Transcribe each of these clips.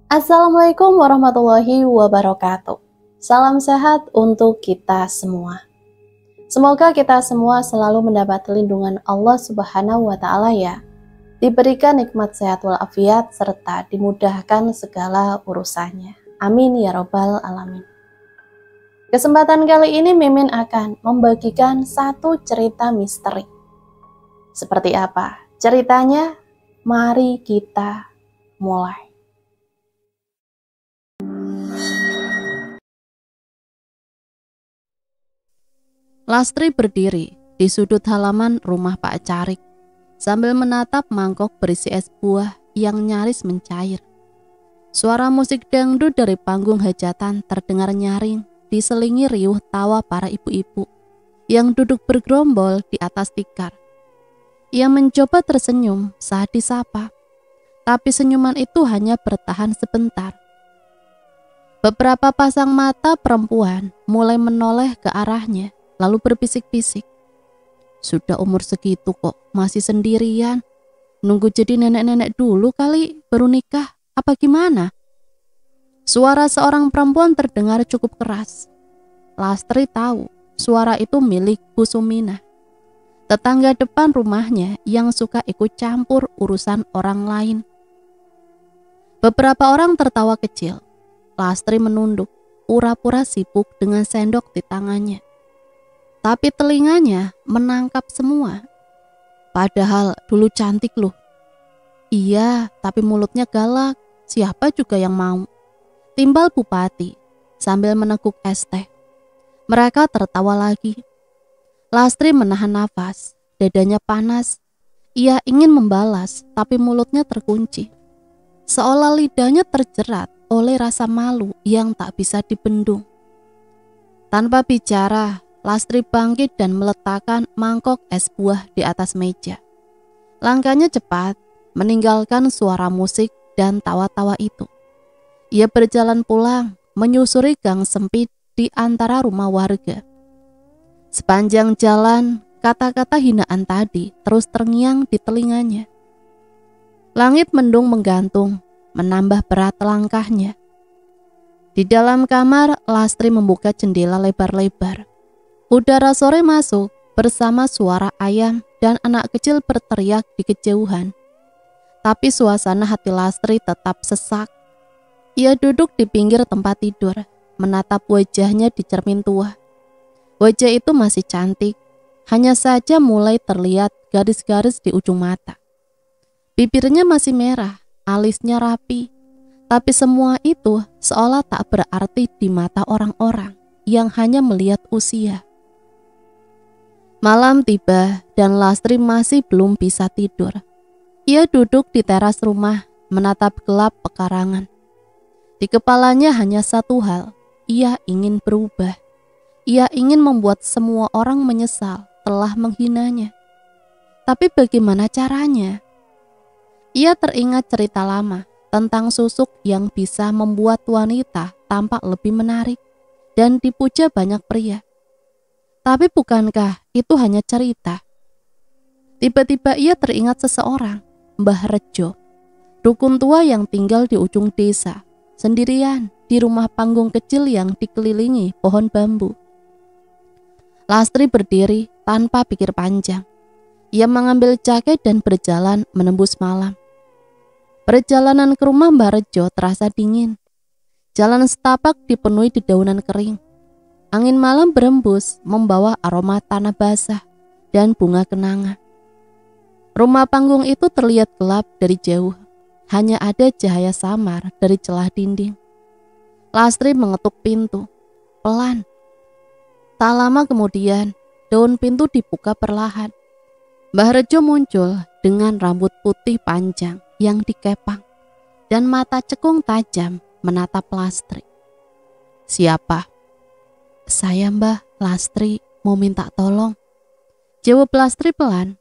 Assalamualaikum warahmatullahi wabarakatuh. Salam sehat untuk kita semua. Semoga kita semua selalu mendapat lindungan Allah Subhanahu wa Ta'ala ya. Diberikan nikmat sehat walafiat serta dimudahkan segala urusannya. Amin ya Robbal 'Alamin. Kesempatan kali ini Mimin akan membagikan satu cerita misteri. Seperti apa ceritanya? Mari kita mulai. Lastri berdiri di sudut halaman rumah Pak Carik sambil menatap mangkok berisi es buah yang nyaris mencair. Suara musik dangdut dari panggung hajatan terdengar nyaring, diselingi riuh tawa para ibu-ibu yang duduk bergerombol di atas tikar. Ia mencoba tersenyum saat disapa, tapi senyuman itu hanya bertahan sebentar. Beberapa pasang mata perempuan mulai menoleh ke arahnya, lalu berbisik-bisik. Sudah umur segitu kok masih sendirian. Nunggu jadi nenek-nenek dulu kali baru nikah, apa gimana? Suara seorang perempuan terdengar cukup keras. Lastri tahu suara itu milik Bu Suminah, tetangga depan rumahnya yang suka ikut campur urusan orang lain. Beberapa orang tertawa kecil. Lastri menunduk, pura-pura sibuk dengan sendok di tangannya. Tapi telinganya menangkap semua. Padahal dulu cantik loh. Iya, tapi mulutnya galak. Siapa juga yang mau? Timbal Bupati sambil meneguk es teh. Mereka tertawa lagi. Lastri menahan nafas, dadanya panas. Ia ingin membalas, tapi mulutnya terkunci. Seolah lidahnya terjerat oleh rasa malu yang tak bisa dibendung. Tanpa bicara, Lastri bangkit dan meletakkan mangkok es buah di atas meja. Langkahnya cepat, meninggalkan suara musik dan tawa-tawa itu. Ia berjalan pulang, menyusuri gang sempit di antara rumah warga. Sepanjang jalan, kata-kata hinaan tadi terus terngiang di telinganya. Langit mendung menggantung, menambah berat langkahnya. Di dalam kamar, Lastri membuka jendela lebar-lebar. Udara sore masuk bersama suara ayam dan anak kecil berteriak di kejauhan. Tapi suasana hati Lastri tetap sesak. Ia duduk di pinggir tempat tidur, menatap wajahnya di cermin tua. Wajah itu masih cantik, hanya saja mulai terlihat garis-garis di ujung mata. Bibirnya masih merah, alisnya rapi. Tapi semua itu seolah tak berarti di mata orang-orang yang hanya melihat usia. Malam tiba dan Lastri masih belum bisa tidur. Ia duduk di teras rumah, menatap gelap pekarangan. Di kepalanya hanya satu hal, ia ingin berubah. Ia ingin membuat semua orang menyesal telah menghinanya. Tapi bagaimana caranya? Ia teringat cerita lama tentang susuk yang bisa membuat wanita tampak lebih menarik dan dipuja banyak pria. Tapi bukankah itu hanya cerita? Tiba-tiba ia teringat seseorang, Mbah Rejo, dukun tua yang tinggal di ujung desa, sendirian di rumah panggung kecil yang dikelilingi pohon bambu. Lastri berdiri tanpa pikir panjang. Ia mengambil jaket dan berjalan menembus malam. Perjalanan ke rumah Mbah Rejo terasa dingin. Jalan setapak dipenuhi dedaunan kering. Angin malam berembus membawa aroma tanah basah dan bunga kenanga. Rumah panggung itu terlihat gelap dari jauh. Hanya ada cahaya samar dari celah dinding. Lastri mengetuk pintu, pelan. Tak lama kemudian, daun pintu dibuka perlahan. Mbah Rejo muncul dengan rambut putih panjang yang dikepang dan mata cekung tajam menatap Lastri. Siapa? Saya Mbah, Lastri mau minta tolong. Jawab Lastri pelan.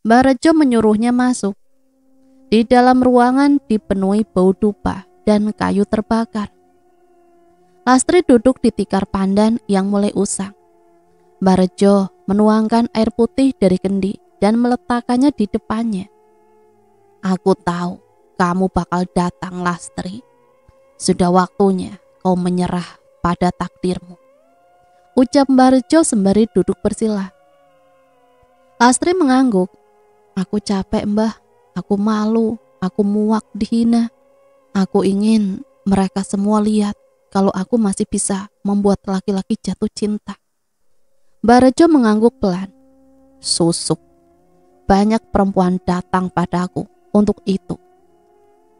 Mbah Rejo menyuruhnya masuk. Di dalam ruangan dipenuhi bau dupa dan kayu terbakar. Lastri duduk di tikar pandan yang mulai usang. Mbah Rejo menuangkan air putih dari kendi dan meletakkannya di depannya. Aku tahu kamu bakal datang, Lastri. Sudah waktunya kau menyerah pada takdirmu, ucap Mbah Rejo sembari duduk bersila. Lastri mengangguk. Aku capek, Mbah. Aku malu, aku muak dihina. Aku ingin mereka semua lihat kalau aku masih bisa membuat laki-laki jatuh cinta. Mbah Rejo mengangguk pelan. Susuk. Banyak perempuan datang padaku untuk itu.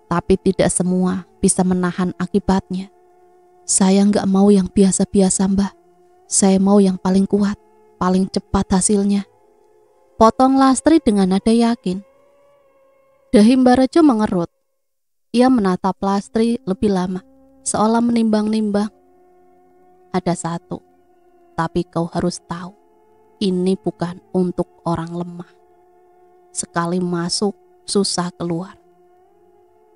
Tapi tidak semua bisa menahan akibatnya. Saya nggak mau yang biasa-biasa, Mbah. Saya mau yang paling kuat, paling cepat hasilnya. Potong Lastri dengan nada yakin. Dahi Mbah Rejo mengerut. Ia menatap Lastri lebih lama, seolah menimbang-nimbang. Ada satu, tapi kau harus tahu, ini bukan untuk orang lemah. Sekali masuk, susah keluar.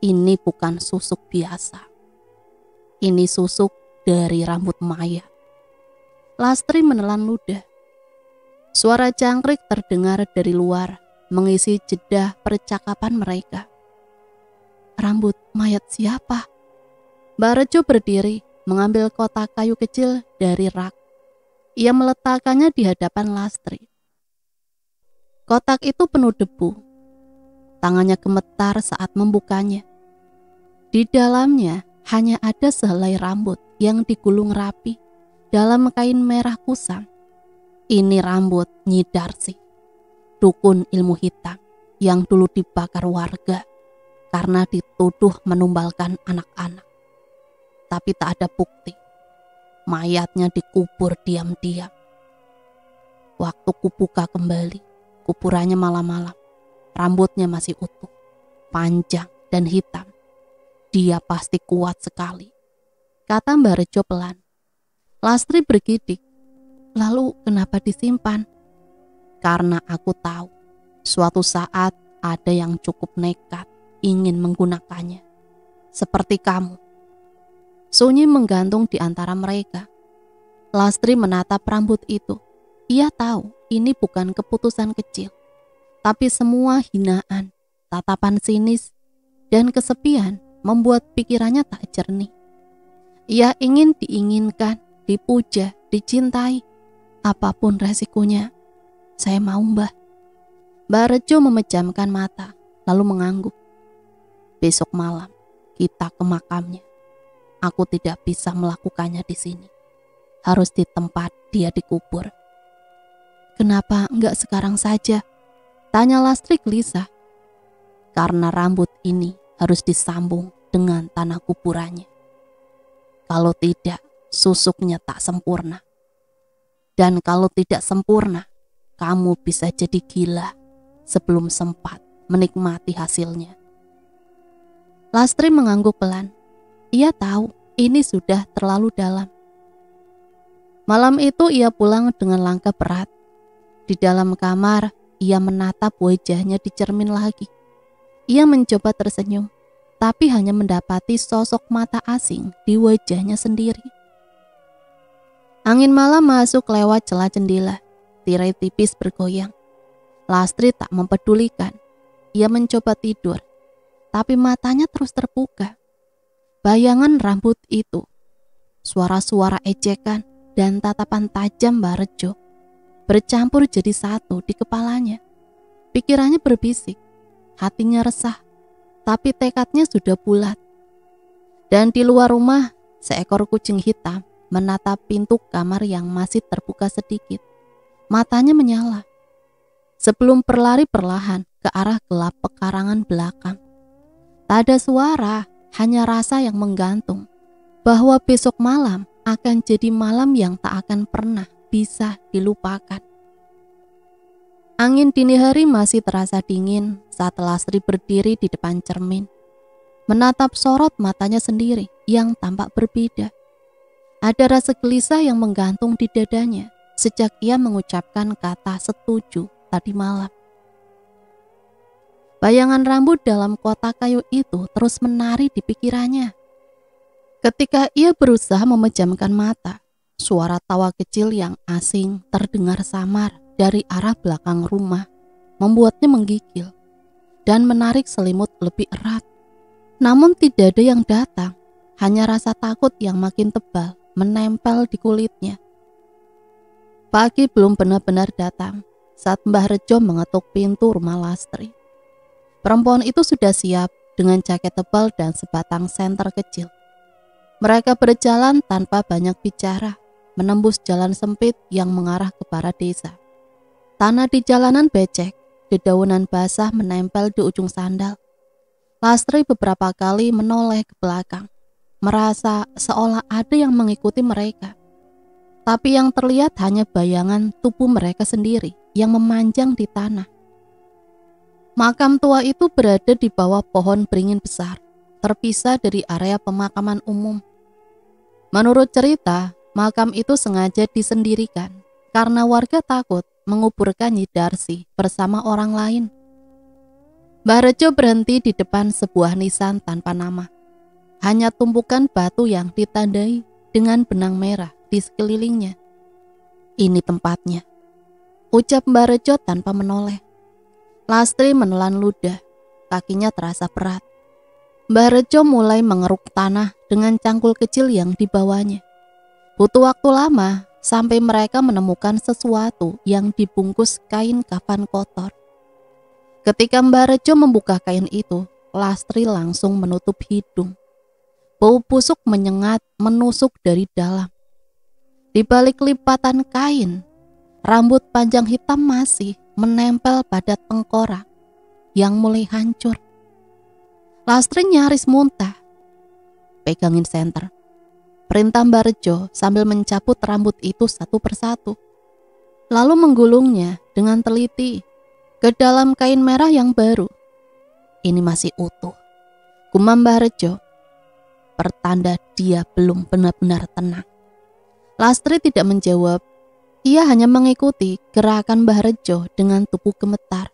Ini bukan susuk biasa. Ini susuk dari rambut mayat. Lastri menelan ludah. Suara jangkrik terdengar dari luar, mengisi jeda percakapan mereka. Rambut mayat siapa? Mbah Rejo berdiri, mengambil kotak kayu kecil dari rak. Ia meletakkannya di hadapan Lastri. Kotak itu penuh debu. Tangannya gemetar saat membukanya. Di dalamnya hanya ada sehelai rambut yang digulung rapi dalam kain merah kusam. Ini rambut Nyi Darsi, dukun ilmu hitam yang dulu dibakar warga karena dituduh menumbalkan anak-anak. Tapi tak ada bukti. Mayatnya dikubur diam-diam. Waktu kubuka kembali, kuburannya malam-malam. Rambutnya masih utuh, panjang dan hitam. Dia pasti kuat sekali, kata Mbah Rejo pelan. Lastri bergidik. Lalu kenapa disimpan? Karena aku tahu, suatu saat ada yang cukup nekat ingin menggunakannya. Seperti kamu. Sunyi menggantung di antara mereka. Lastri menatap rambut itu. Ia tahu ini bukan keputusan kecil, tapi semua hinaan, tatapan sinis, dan kesepian membuat pikirannya tak jernih. Ia ingin diinginkan, dipuja, dicintai. Apapun resikonya, saya mau, Mbah. Mbah Rejo memejamkan mata, lalu mengangguk. Besok malam kita ke makamnya. Aku tidak bisa melakukannya di sini. Harus di tempat dia dikubur. Kenapa enggak sekarang saja? Tanya Lastri gelisah. Karena rambut ini harus disambung dengan tanah kuburannya. Kalau tidak, susuknya tak sempurna. Dan kalau tidak sempurna, kamu bisa jadi gila sebelum sempat menikmati hasilnya. Lastri mengangguk pelan. Ia tahu ini sudah terlalu dalam. Malam itu ia pulang dengan langkah berat. Di dalam kamar, ia menatap wajahnya di cermin lagi. Ia mencoba tersenyum, tapi hanya mendapati sosok mata asing di wajahnya sendiri. Angin malam masuk lewat celah jendela. Tirai tipis bergoyang. Lastri tak mempedulikan. Ia mencoba tidur, tapi matanya terus terbuka. Bayangan rambut itu, suara-suara ejekan, dan tatapan tajam Mbah Rejo bercampur jadi satu di kepalanya. Pikirannya berbisik, hatinya resah, tapi tekadnya sudah bulat. Dan di luar rumah, seekor kucing hitam menatap pintu kamar yang masih terbuka sedikit. Matanya menyala. Sebelum berlari perlahan ke arah gelap pekarangan belakang. Tak ada suara, hanya rasa yang menggantung. Bahwa besok malam akan jadi malam yang tak akan pernah bisa dilupakan. Angin dini hari masih terasa dingin saat Lastri berdiri di depan cermin. Menatap sorot matanya sendiri yang tampak berbeda. Ada rasa gelisah yang menggantung di dadanya sejak ia mengucapkan kata setuju tadi malam. Bayangan rambut dalam kotak kayu itu terus menari di pikirannya. Ketika ia berusaha memejamkan mata, suara tawa kecil yang asing terdengar samar dari arah belakang rumah, membuatnya menggigil dan menarik selimut lebih erat. Namun tidak ada yang datang, hanya rasa takut yang makin tebal menempel di kulitnya. Pagi belum benar-benar datang saat Mbah Rejo mengetuk pintu rumah Lastri. Perempuan itu sudah siap dengan jaket tebal dan sebatang senter kecil. Mereka berjalan tanpa banyak bicara, menembus jalan sempit yang mengarah ke barat desa. Tanah di jalanan becek, dedaunan basah menempel di ujung sandal. Lastri beberapa kali menoleh ke belakang, merasa seolah ada yang mengikuti mereka. Tapi yang terlihat hanya bayangan tubuh mereka sendiri yang memanjang di tanah. Makam tua itu berada di bawah pohon beringin besar, terpisah dari area pemakaman umum. Menurut cerita, makam itu sengaja disendirikan karena warga takut menguburkan Nyi Darsi bersama orang lain. Mbah Rejo berhenti di depan sebuah nisan tanpa nama. Hanya tumpukan batu yang ditandai dengan benang merah di sekelilingnya. Ini tempatnya, ucap Mbah Rejo tanpa menoleh. Lastri menelan ludah, kakinya terasa berat. Mbah Rejo mulai mengeruk tanah dengan cangkul kecil yang dibawanya. Butuh waktu lama sampai mereka menemukan sesuatu yang dibungkus kain kafan kotor. Ketika Mbah Rejo membuka kain itu, Lastri langsung menutup hidung. Bau busuk menyengat menusuk dari dalam. Di balik lipatan kain, rambut panjang hitam masih menempel pada tengkorak yang mulai hancur. Lastri nyaris muntah. Pegangin senter, perintah Mbah Rejo sambil mencabut rambut itu satu persatu. Lalu menggulungnya dengan teliti ke dalam kain merah yang baru. Ini masih utuh, gumam Mbah Rejo. Pertanda dia belum benar-benar tenang. Lastri tidak menjawab. Ia hanya mengikuti gerakan Mbah Rejo dengan tubuh gemetar.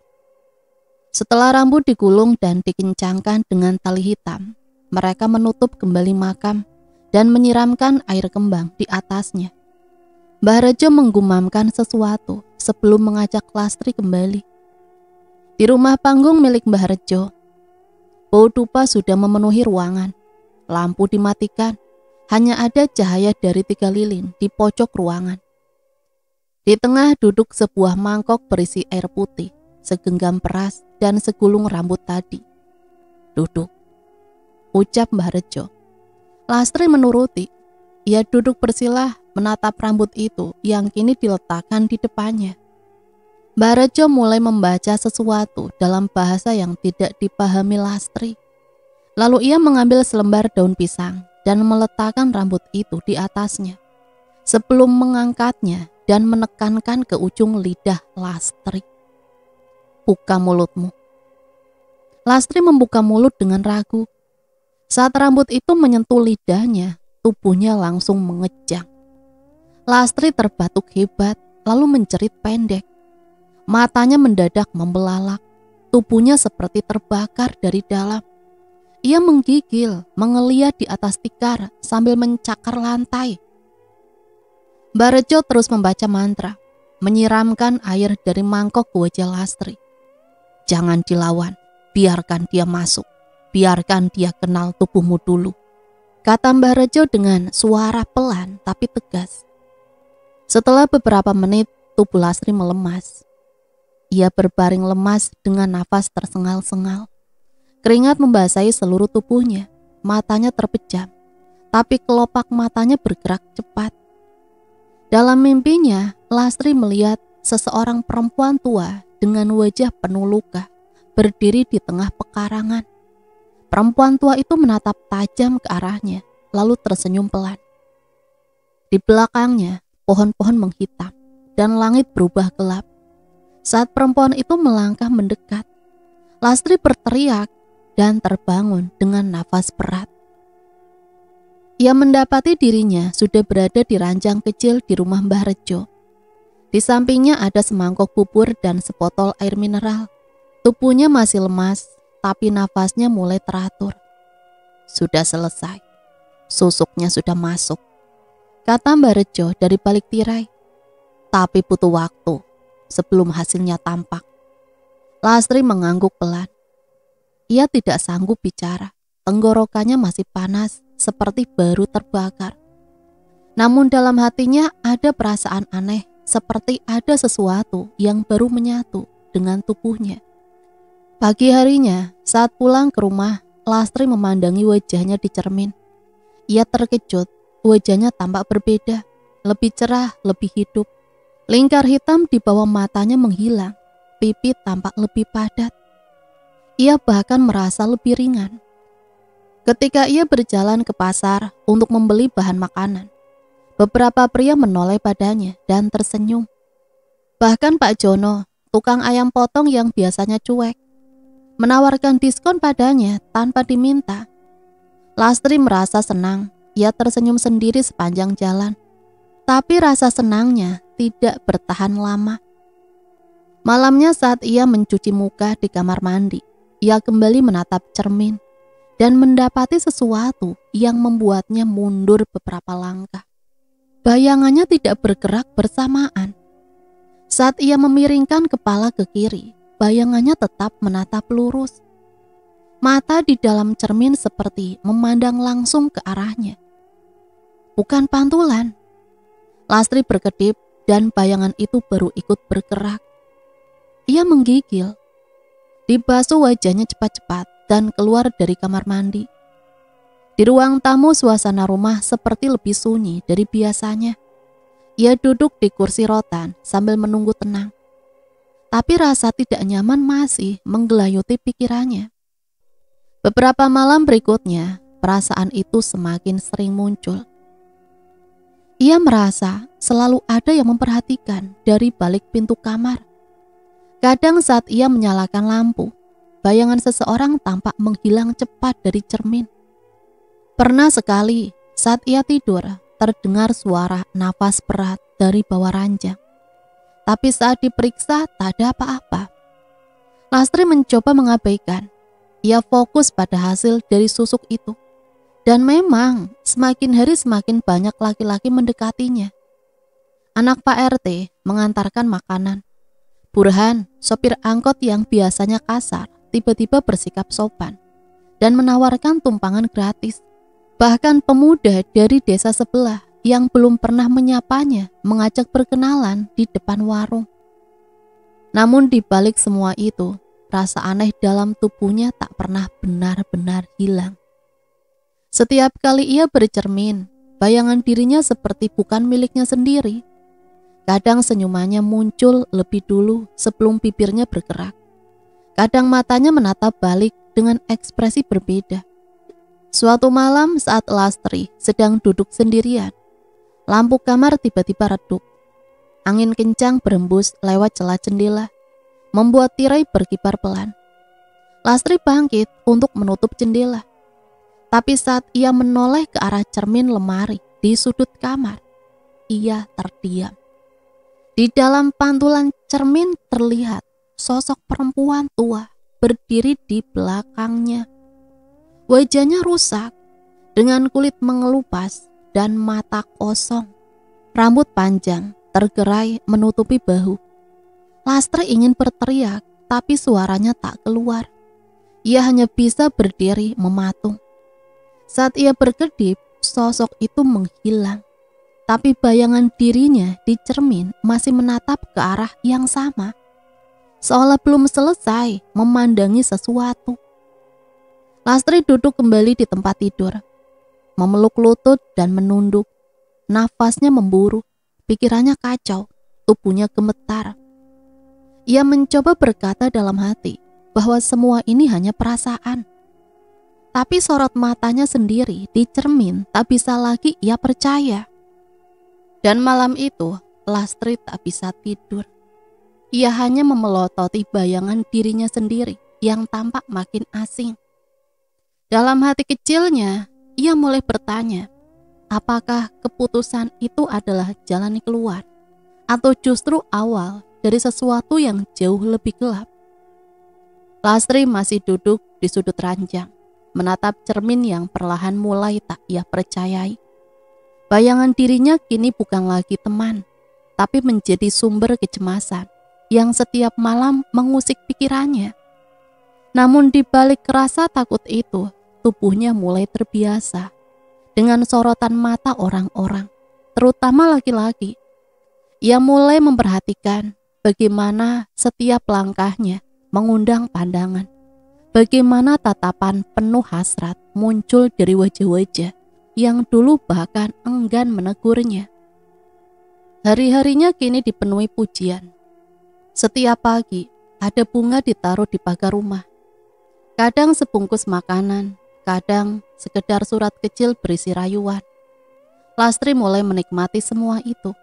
Setelah rambut digulung dan dikencangkan dengan tali hitam, mereka menutup kembali makam dan menyiramkan air kembang di atasnya. Mbah Rejo menggumamkan sesuatu sebelum mengajak Lastri kembali. Di rumah panggung milik Mbah Rejo, bau dupa sudah memenuhi ruangan. Lampu dimatikan, hanya ada cahaya dari 3 lilin di pojok ruangan. Di tengah duduk sebuah mangkok berisi air putih, segenggam peras dan segulung rambut tadi. Duduk, ucap Mbah Rejo. Lastri menuruti. Ia duduk bersilah menatap rambut itu yang kini diletakkan di depannya. Mbah Rejo mulai membaca sesuatu dalam bahasa yang tidak dipahami Lastri. Lalu ia mengambil selembar daun pisang dan meletakkan rambut itu di atasnya, sebelum mengangkatnya dan menekankan ke ujung lidah Lastri. Buka mulutmu. Lastri membuka mulut dengan ragu. Saat rambut itu menyentuh lidahnya, tubuhnya langsung mengejang. Lastri terbatuk hebat, lalu menjerit pendek. Matanya mendadak membelalak, tubuhnya seperti terbakar dari dalam. Ia menggigil, mengeliat di atas tikar sambil mencakar lantai. Mbah Rejo terus membaca mantra, menyiramkan air dari mangkok ke wajah Lastri. Jangan dilawan, biarkan dia masuk, biarkan dia kenal tubuhmu dulu, kata Mbah Rejo dengan suara pelan tapi tegas. Setelah beberapa menit, tubuh Lastri melemas. Ia berbaring lemas dengan nafas tersengal-sengal. Keringat membasahi seluruh tubuhnya, matanya terpejam, tapi kelopak matanya bergerak cepat. Dalam mimpinya, Lastri melihat seseorang perempuan tua dengan wajah penuh luka berdiri di tengah pekarangan. Perempuan tua itu menatap tajam ke arahnya, lalu tersenyum pelan. Di belakangnya, pohon-pohon menghitam dan langit berubah gelap. Saat perempuan itu melangkah mendekat, Lastri berteriak dan terbangun dengan nafas berat. Ia mendapati dirinya sudah berada di ranjang kecil di rumah Mbah Rejo. Di sampingnya ada semangkok bubur dan sebotol air mineral. Tubuhnya masih lemas, tapi nafasnya mulai teratur. Sudah selesai, susuknya sudah masuk, kata Mbah Rejo dari balik tirai. Tapi butuh waktu sebelum hasilnya tampak. Lastri mengangguk pelan. Ia tidak sanggup bicara, tenggorokannya masih panas seperti baru terbakar. Namun dalam hatinya ada perasaan aneh, seperti ada sesuatu yang baru menyatu dengan tubuhnya. Pagi harinya, saat pulang ke rumah, Lastri memandangi wajahnya di cermin. Ia terkejut, wajahnya tampak berbeda, lebih cerah, lebih hidup. Lingkar hitam di bawah matanya menghilang, pipi tampak lebih padat. Ia bahkan merasa lebih ringan. Ketika ia berjalan ke pasar untuk membeli bahan makanan, beberapa pria menoleh padanya dan tersenyum. Bahkan Pak Jono, tukang ayam potong yang biasanya cuek, menawarkan diskon padanya tanpa diminta. Lastri merasa senang, ia tersenyum sendiri sepanjang jalan. Tapi rasa senangnya tidak bertahan lama. Malamnya saat ia mencuci muka di kamar mandi, ia kembali menatap cermin dan mendapati sesuatu yang membuatnya mundur beberapa langkah. Bayangannya tidak bergerak bersamaan. Saat ia memiringkan kepala ke kiri, bayangannya tetap menatap lurus. Mata di dalam cermin seperti memandang langsung ke arahnya. Bukan pantulan. Lastri berkedip dan bayangan itu baru ikut bergerak. Ia menggigil. Dibasuh wajahnya cepat-cepat dan keluar dari kamar mandi. Di ruang tamu suasana rumah seperti lebih sunyi dari biasanya. Ia duduk di kursi rotan sambil menunggu tenang. Tapi rasa tidak nyaman masih menggelayuti pikirannya. Beberapa malam berikutnya, perasaan itu semakin sering muncul. Ia merasa selalu ada yang memperhatikan dari balik pintu kamar. Kadang saat ia menyalakan lampu, bayangan seseorang tampak menghilang cepat dari cermin. Pernah sekali saat ia tidur, terdengar suara nafas berat dari bawah ranjang. Tapi saat diperiksa tak ada apa-apa. Lastri mencoba mengabaikan. Ia fokus pada hasil dari susuk itu. Dan memang semakin hari semakin banyak laki-laki mendekatinya. Anak Pak RT mengantarkan makanan. Burhan, sopir angkot yang biasanya kasar, tiba-tiba bersikap sopan dan menawarkan tumpangan gratis. Bahkan pemuda dari desa sebelah yang belum pernah menyapanya mengajak berkenalan di depan warung. Namun di balik semua itu, rasa aneh dalam tubuhnya tak pernah benar-benar hilang. Setiap kali ia bercermin, bayangan dirinya seperti bukan miliknya sendiri. Kadang senyumannya muncul lebih dulu sebelum bibirnya bergerak. Kadang matanya menatap balik dengan ekspresi berbeda. Suatu malam saat Lastri sedang duduk sendirian, lampu kamar tiba-tiba redup. Angin kencang berembus lewat celah jendela, membuat tirai berkibar pelan. Lastri bangkit untuk menutup jendela. Tapi saat ia menoleh ke arah cermin lemari di sudut kamar, ia terdiam. Di dalam pantulan cermin terlihat sosok perempuan tua berdiri di belakangnya. Wajahnya rusak, dengan kulit mengelupas dan mata kosong. Rambut panjang tergerai menutupi bahu. Lastri ingin berteriak, tapi suaranya tak keluar. Ia hanya bisa berdiri mematung. Saat ia berkedip, sosok itu menghilang. Tapi bayangan dirinya di cermin masih menatap ke arah yang sama. Seolah belum selesai memandangi sesuatu. Lastri duduk kembali di tempat tidur, memeluk lutut dan menunduk. Nafasnya memburu, pikirannya kacau, tubuhnya gemetar. Ia mencoba berkata dalam hati bahwa semua ini hanya perasaan. Tapi sorot matanya sendiri di cermin tak bisa lagi ia percaya. Dan malam itu, Lastri tak bisa tidur. Ia hanya memelototi bayangan dirinya sendiri yang tampak makin asing. Dalam hati kecilnya, ia mulai bertanya, apakah keputusan itu adalah jalan keluar, atau justru awal dari sesuatu yang jauh lebih gelap. Lastri masih duduk di sudut ranjang, menatap cermin yang perlahan mulai tak ia percayai. Bayangan dirinya kini bukan lagi teman, tapi menjadi sumber kecemasan yang setiap malam mengusik pikirannya. Namun di balik rasa takut itu, tubuhnya mulai terbiasa. dengan sorotan mata orang-orang, terutama laki-laki. Ia mulai memperhatikan bagaimana setiap langkahnya mengundang pandangan, bagaimana tatapan penuh hasrat muncul dari wajah-wajah yang dulu bahkan enggan menegurnya. Hari-harinya kini dipenuhi pujian. Setiap pagi ada bunga ditaruh di pagar rumah. Kadang sebungkus makanan, kadang sekedar surat kecil berisi rayuan. Lastri mulai menikmati semua itu.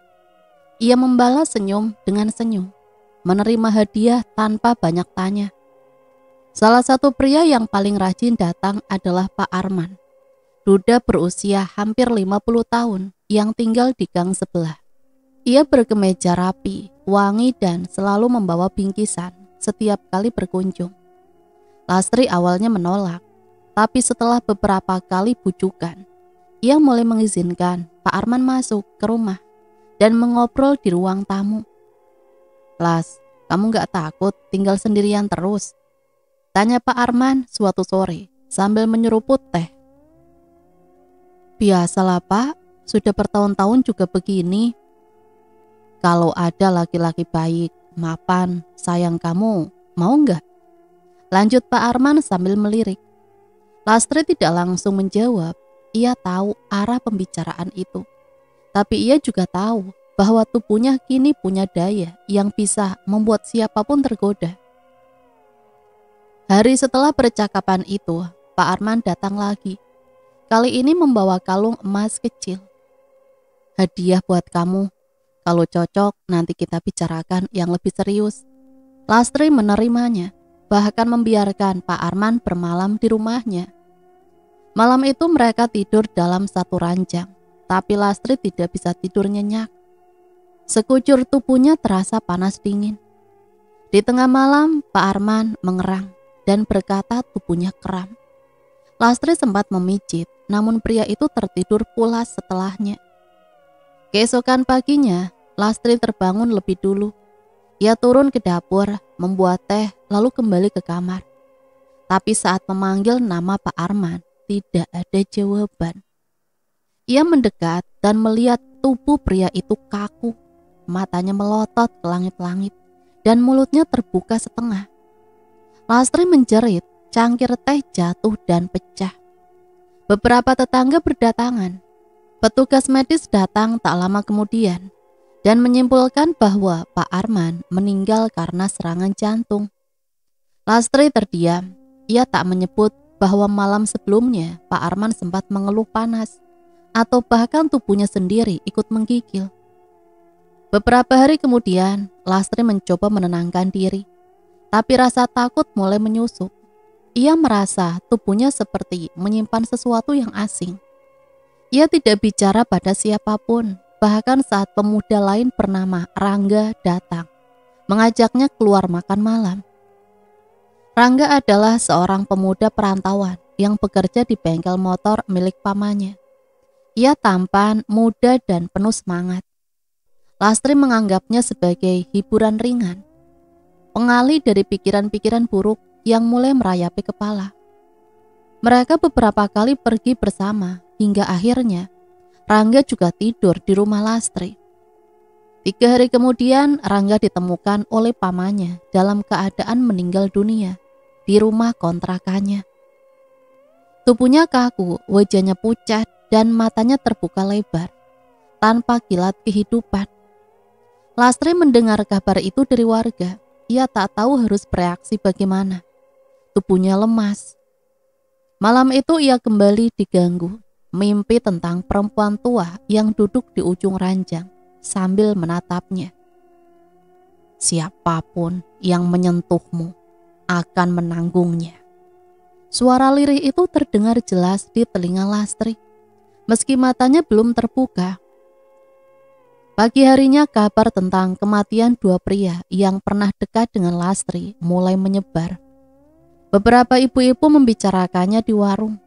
Ia membalas senyum dengan senyum, menerima hadiah tanpa banyak tanya. Salah satu pria yang paling rajin datang adalah Pak Arman, duda berusia hampir 50 tahun yang tinggal di gang sebelah. Ia berkemeja rapi, wangi dan selalu membawa bingkisan setiap kali berkunjung. Lastri awalnya menolak, tapi setelah beberapa kali bujukan, ia mulai mengizinkan Pak Arman masuk ke rumah dan mengobrol di ruang tamu. "Las, kamu gak takut tinggal sendirian terus?" tanya Pak Arman suatu sore sambil menyeruput teh. "Biasalah Pak, sudah bertahun-tahun juga begini. Kalau ada laki-laki baik, mapan, sayang kamu, mau nggak?" lanjut Pak Arman sambil melirik. Lastri tidak langsung menjawab. Ia tahu arah pembicaraan itu. Tapi ia juga tahu bahwa tubuhnya kini punya daya yang bisa membuat siapapun tergoda. Hari setelah percakapan itu, Pak Arman datang lagi. Kali ini membawa kalung emas kecil. "Hadiah buat kamu. Kalau cocok, nanti kita bicarakan yang lebih serius." Lastri menerimanya, bahkan membiarkan Pak Arman bermalam di rumahnya. Malam itu mereka tidur dalam satu ranjang, tapi Lastri tidak bisa tidur nyenyak. Sekujur tubuhnya terasa panas dingin. Di tengah malam, Pak Arman mengerang dan berkata tubuhnya kram. Lastri sempat memijit, namun pria itu tertidur pulas setelahnya. Keesokan paginya, Lastri terbangun lebih dulu. Ia turun ke dapur, membuat teh, lalu kembali ke kamar. Tapi saat memanggil nama Pak Arman, tidak ada jawaban. Ia mendekat dan melihat tubuh pria itu kaku. Matanya melotot ke langit-langit dan mulutnya terbuka setengah. Lastri menjerit, cangkir teh jatuh dan pecah. Beberapa tetangga berdatangan. Petugas medis datang tak lama kemudian dan menyimpulkan bahwa Pak Arman meninggal karena serangan jantung. Lastri terdiam. Ia tak menyebut bahwa malam sebelumnya Pak Arman sempat mengeluh panas atau bahkan tubuhnya sendiri ikut menggigil. Beberapa hari kemudian, Lastri mencoba menenangkan diri, tapi rasa takut mulai menyusup. Ia merasa tubuhnya seperti menyimpan sesuatu yang asing. Ia tidak bicara pada siapapun. Bahkan saat pemuda lain bernama Rangga datang, mengajaknya keluar makan malam. Rangga adalah seorang pemuda perantauan yang bekerja di bengkel motor milik pamannya. Ia tampan, muda, dan penuh semangat. Lastri menganggapnya sebagai hiburan ringan, pengalih dari pikiran-pikiran buruk yang mulai merayapi kepala. Mereka beberapa kali pergi bersama, hingga akhirnya Rangga juga tidur di rumah Lastri. 3 hari kemudian, Rangga ditemukan oleh pamannya dalam keadaan meninggal dunia di rumah kontrakannya. Tubuhnya kaku, wajahnya pucat, dan matanya terbuka lebar, tanpa kilat kehidupan. Lastri mendengar kabar itu dari warga. Ia tak tahu harus bereaksi bagaimana. Tubuhnya lemas. Malam itu ia kembali diganggu. Mimpi tentang perempuan tua yang duduk di ujung ranjang sambil menatapnya. "Siapapun yang menyentuhmu akan menanggungnya." Suara lirih itu terdengar jelas di telinga Lastri, meski matanya belum terbuka. Pagi harinya kabar tentang kematian 2 pria yang pernah dekat dengan Lastri mulai menyebar. Beberapa ibu-ibu membicarakannya di warung.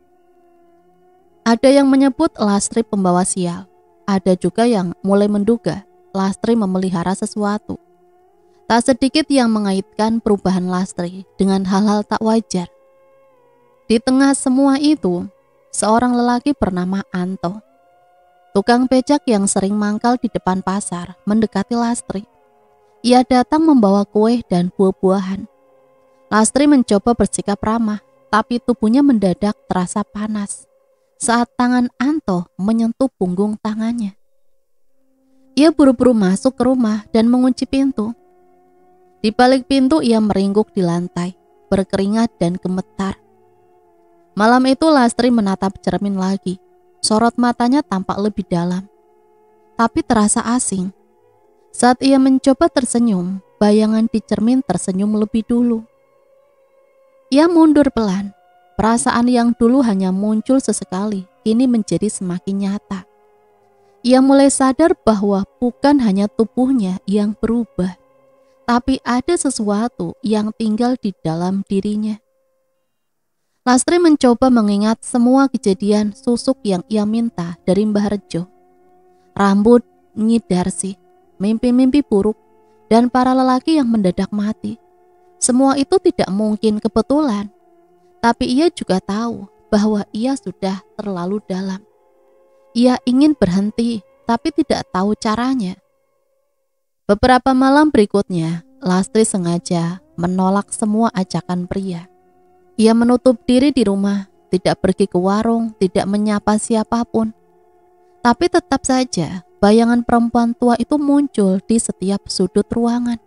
Ada yang menyebut Lastri pembawa sial. Ada juga yang mulai menduga Lastri memelihara sesuatu. Tak sedikit yang mengaitkan perubahan Lastri dengan hal-hal tak wajar. Di tengah semua itu, seorang lelaki bernama Anto. Tukang becak yang sering mangkal di depan pasar mendekati Lastri. Ia datang membawa kue dan buah-buahan. Lastri mencoba bersikap ramah, tapi tubuhnya mendadak terasa panas saat tangan Anto menyentuh punggung tangannya. Ia buru-buru masuk ke rumah dan mengunci pintu. Di balik pintu ia meringkuk di lantai, berkeringat dan gemetar. Malam itu Lastri menatap cermin lagi. Sorot matanya tampak lebih dalam, tapi terasa asing. Saat ia mencoba tersenyum, bayangan di cermin tersenyum lebih dulu. Ia mundur pelan. Perasaan yang dulu hanya muncul sesekali, kini menjadi semakin nyata. Ia mulai sadar bahwa bukan hanya tubuhnya yang berubah, tapi ada sesuatu yang tinggal di dalam dirinya. Lastri mencoba mengingat semua kejadian susuk yang ia minta dari Mbah Rejo. Rambut Nyi Darsi, mimpi-mimpi buruk, dan para lelaki yang mendadak mati. Semua itu tidak mungkin kebetulan, tapi ia juga tahu bahwa ia sudah terlalu dalam. Ia ingin berhenti, tapi tidak tahu caranya. Beberapa malam berikutnya, Lastri sengaja menolak semua ajakan pria. Ia menutup diri di rumah, tidak pergi ke warung, tidak menyapa siapapun. Tapi tetap saja, bayangan perempuan tua itu muncul di setiap sudut ruangan.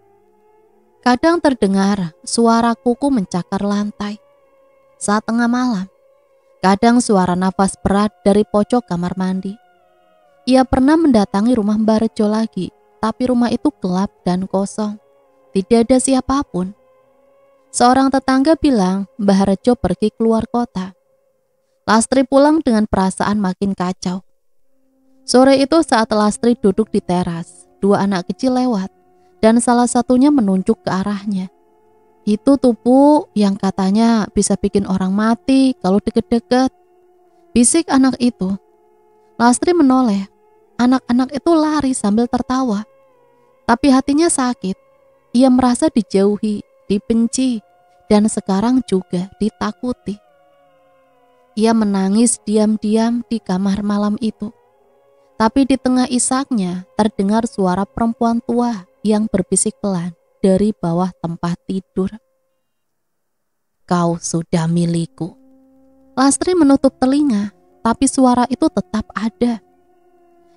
Kadang terdengar suara kuku mencakar lantai saat tengah malam. Kadang suara nafas berat dari pojok kamar mandi. Ia pernah mendatangi rumah Mbah Rejo lagi, tapi rumah itu gelap dan kosong. Tidak ada siapapun. Seorang tetangga bilang Mbah Rejo pergi keluar kota. Lastri pulang dengan perasaan makin kacau. Sore itu saat Lastri duduk di teras, dua anak kecil lewat, dan salah satunya menunjuk ke arahnya. Itu tubuh yang katanya bisa bikin orang mati kalau deket-deket, bisik anak itu. Lastri menoleh. Anak-anak itu lari sambil tertawa. Tapi hatinya sakit. Ia merasa dijauhi, dibenci, dan sekarang juga ditakuti. Ia menangis diam-diam di kamar malam itu. Tapi di tengah isaknya terdengar suara perempuan tua yang berbisik pelan dari bawah tempat tidur. Kau sudah milikku. Lastri menutup telinga, tapi suara itu tetap ada.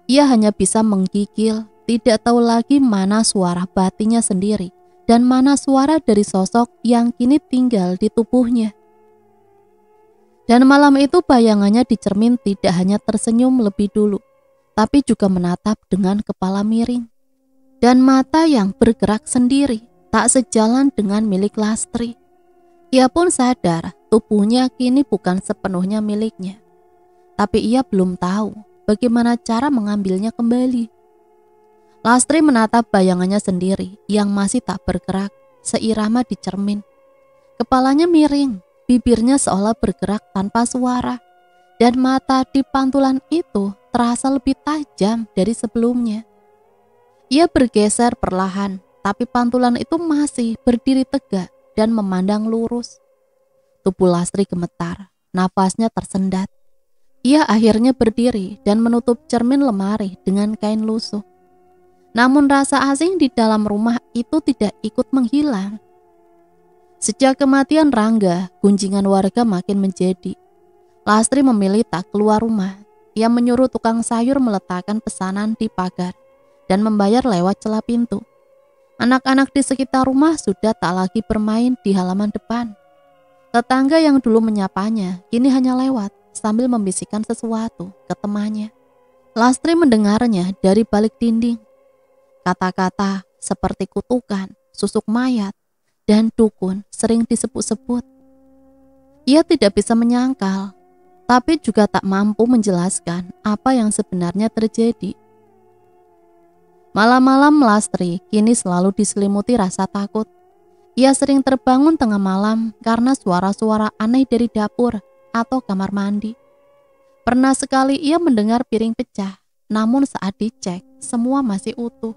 Ia hanya bisa menggigil, tidak tahu lagi mana suara batinnya sendiri dan mana suara dari sosok yang kini tinggal di tubuhnya. Dan malam itu bayangannya di cermin tidak hanya tersenyum lebih dulu, tapi juga menatap dengan kepala miring dan mata yang bergerak sendiri, tak sejalan dengan milik Lastri. Ia pun sadar tubuhnya kini bukan sepenuhnya miliknya, tapi ia belum tahu bagaimana cara mengambilnya kembali. Lastri menatap bayangannya sendiri yang masih tak bergerak, seirama di cermin. Kepalanya miring, bibirnya seolah bergerak tanpa suara, dan mata di pantulan itu terasa lebih tajam dari sebelumnya. Ia bergeser perlahan, tapi pantulan itu masih berdiri tegak dan memandang lurus. Tubuh Lastri gemetar, nafasnya tersendat. Ia akhirnya berdiri dan menutup cermin lemari dengan kain lusuh. Namun rasa asing di dalam rumah itu tidak ikut menghilang. Sejak kematian Rangga, gunjingan warga makin menjadi. Lastri memilih tak keluar rumah. Ia menyuruh tukang sayur meletakkan pesanan di pagar dan membayar lewat celah pintu. Anak-anak di sekitar rumah sudah tak lagi bermain di halaman depan. Tetangga yang dulu menyapanya kini hanya lewat sambil membisikkan sesuatu ke temannya. Lastri mendengarnya dari balik dinding. Kata-kata seperti kutukan, susuk mayat, dan dukun sering disebut-sebut. Ia tidak bisa menyangkal, tapi juga tak mampu menjelaskan apa yang sebenarnya terjadi. Malam-malam Lastri kini selalu diselimuti rasa takut. Ia sering terbangun tengah malam karena suara-suara aneh dari dapur atau kamar mandi. Pernah sekali ia mendengar piring pecah, namun saat dicek semua masih utuh.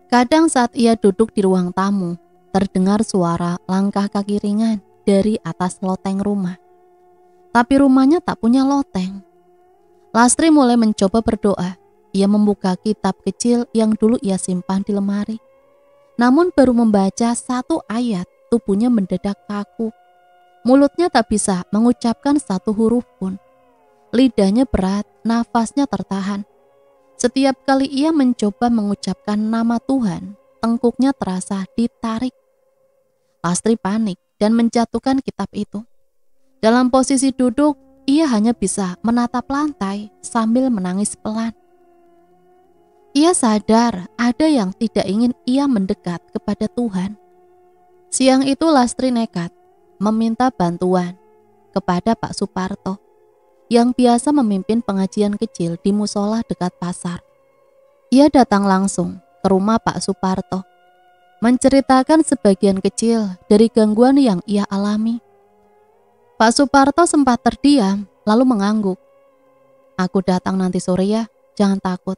Kadang saat ia duduk di ruang tamu, terdengar suara langkah kaki ringan dari atas loteng rumah. tapi rumahnya tak punya loteng. Lastri mulai mencoba berdoa. Ia membuka kitab kecil yang dulu ia simpan di lemari. Namun baru membaca satu ayat, tubuhnya mendadak kaku. Mulutnya tak bisa mengucapkan satu huruf pun. Lidahnya berat, nafasnya tertahan. Setiap kali ia mencoba mengucapkan nama Tuhan, tengkuknya terasa ditarik. Lastri panik dan menjatuhkan kitab itu. Dalam posisi duduk, ia hanya bisa menatap lantai sambil menangis pelan. Ia sadar ada yang tidak ingin ia mendekat kepada Tuhan. Siang itu Lastri nekat meminta bantuan kepada Pak Suparto yang biasa memimpin pengajian kecil di musola dekat pasar. Ia datang langsung ke rumah Pak Suparto, menceritakan sebagian kecil dari gangguan yang ia alami. Pak Suparto sempat terdiam lalu mengangguk. "Aku datang nanti sore ya, jangan takut.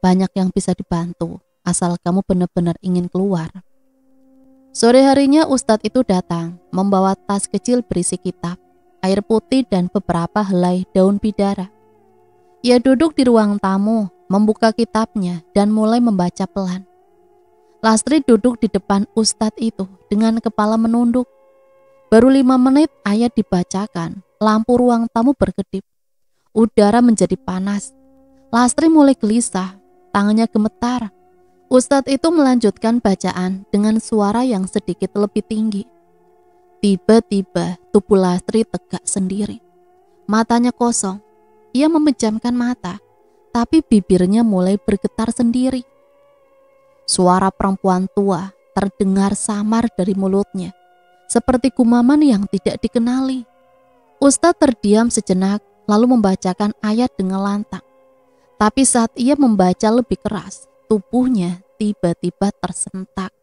Banyak yang bisa dibantu, asal kamu benar-benar ingin keluar." Sore harinya Ustadz itu datang, membawa tas kecil berisi kitab, air putih dan beberapa helai daun bidara. Ia duduk di ruang tamu, membuka kitabnya dan mulai membaca pelan. Lastri duduk di depan Ustadz itu dengan kepala menunduk. Baru 5 menit ayat dibacakan, lampu ruang tamu berkedip. Udara menjadi panas. Lastri mulai gelisah. Tangannya gemetar. Ustadz itu melanjutkan bacaan dengan suara yang sedikit lebih tinggi. Tiba-tiba tubuh Lastri tegak sendiri. Matanya kosong. Ia memejamkan mata, tapi bibirnya mulai bergetar sendiri. Suara perempuan tua terdengar samar dari mulutnya, seperti gumaman yang tidak dikenali. Ustadz terdiam sejenak, lalu membacakan ayat dengan lantang. Tapi saat ia membaca lebih keras, tubuhnya tiba-tiba tersentak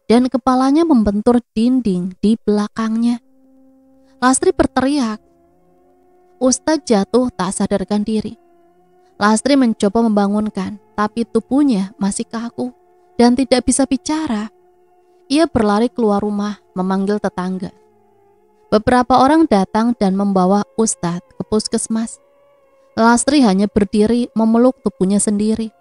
dan kepalanya membentur dinding di belakangnya. Lastri berteriak. Ustadz jatuh tak sadarkan diri. Lastri mencoba membangunkan, tapi tubuhnya masih kaku dan tidak bisa bicara. Ia berlari keluar rumah, memanggil tetangga. Beberapa orang datang dan membawa Ustadz ke puskesmas. Lastri hanya berdiri memeluk tubuhnya sendiri.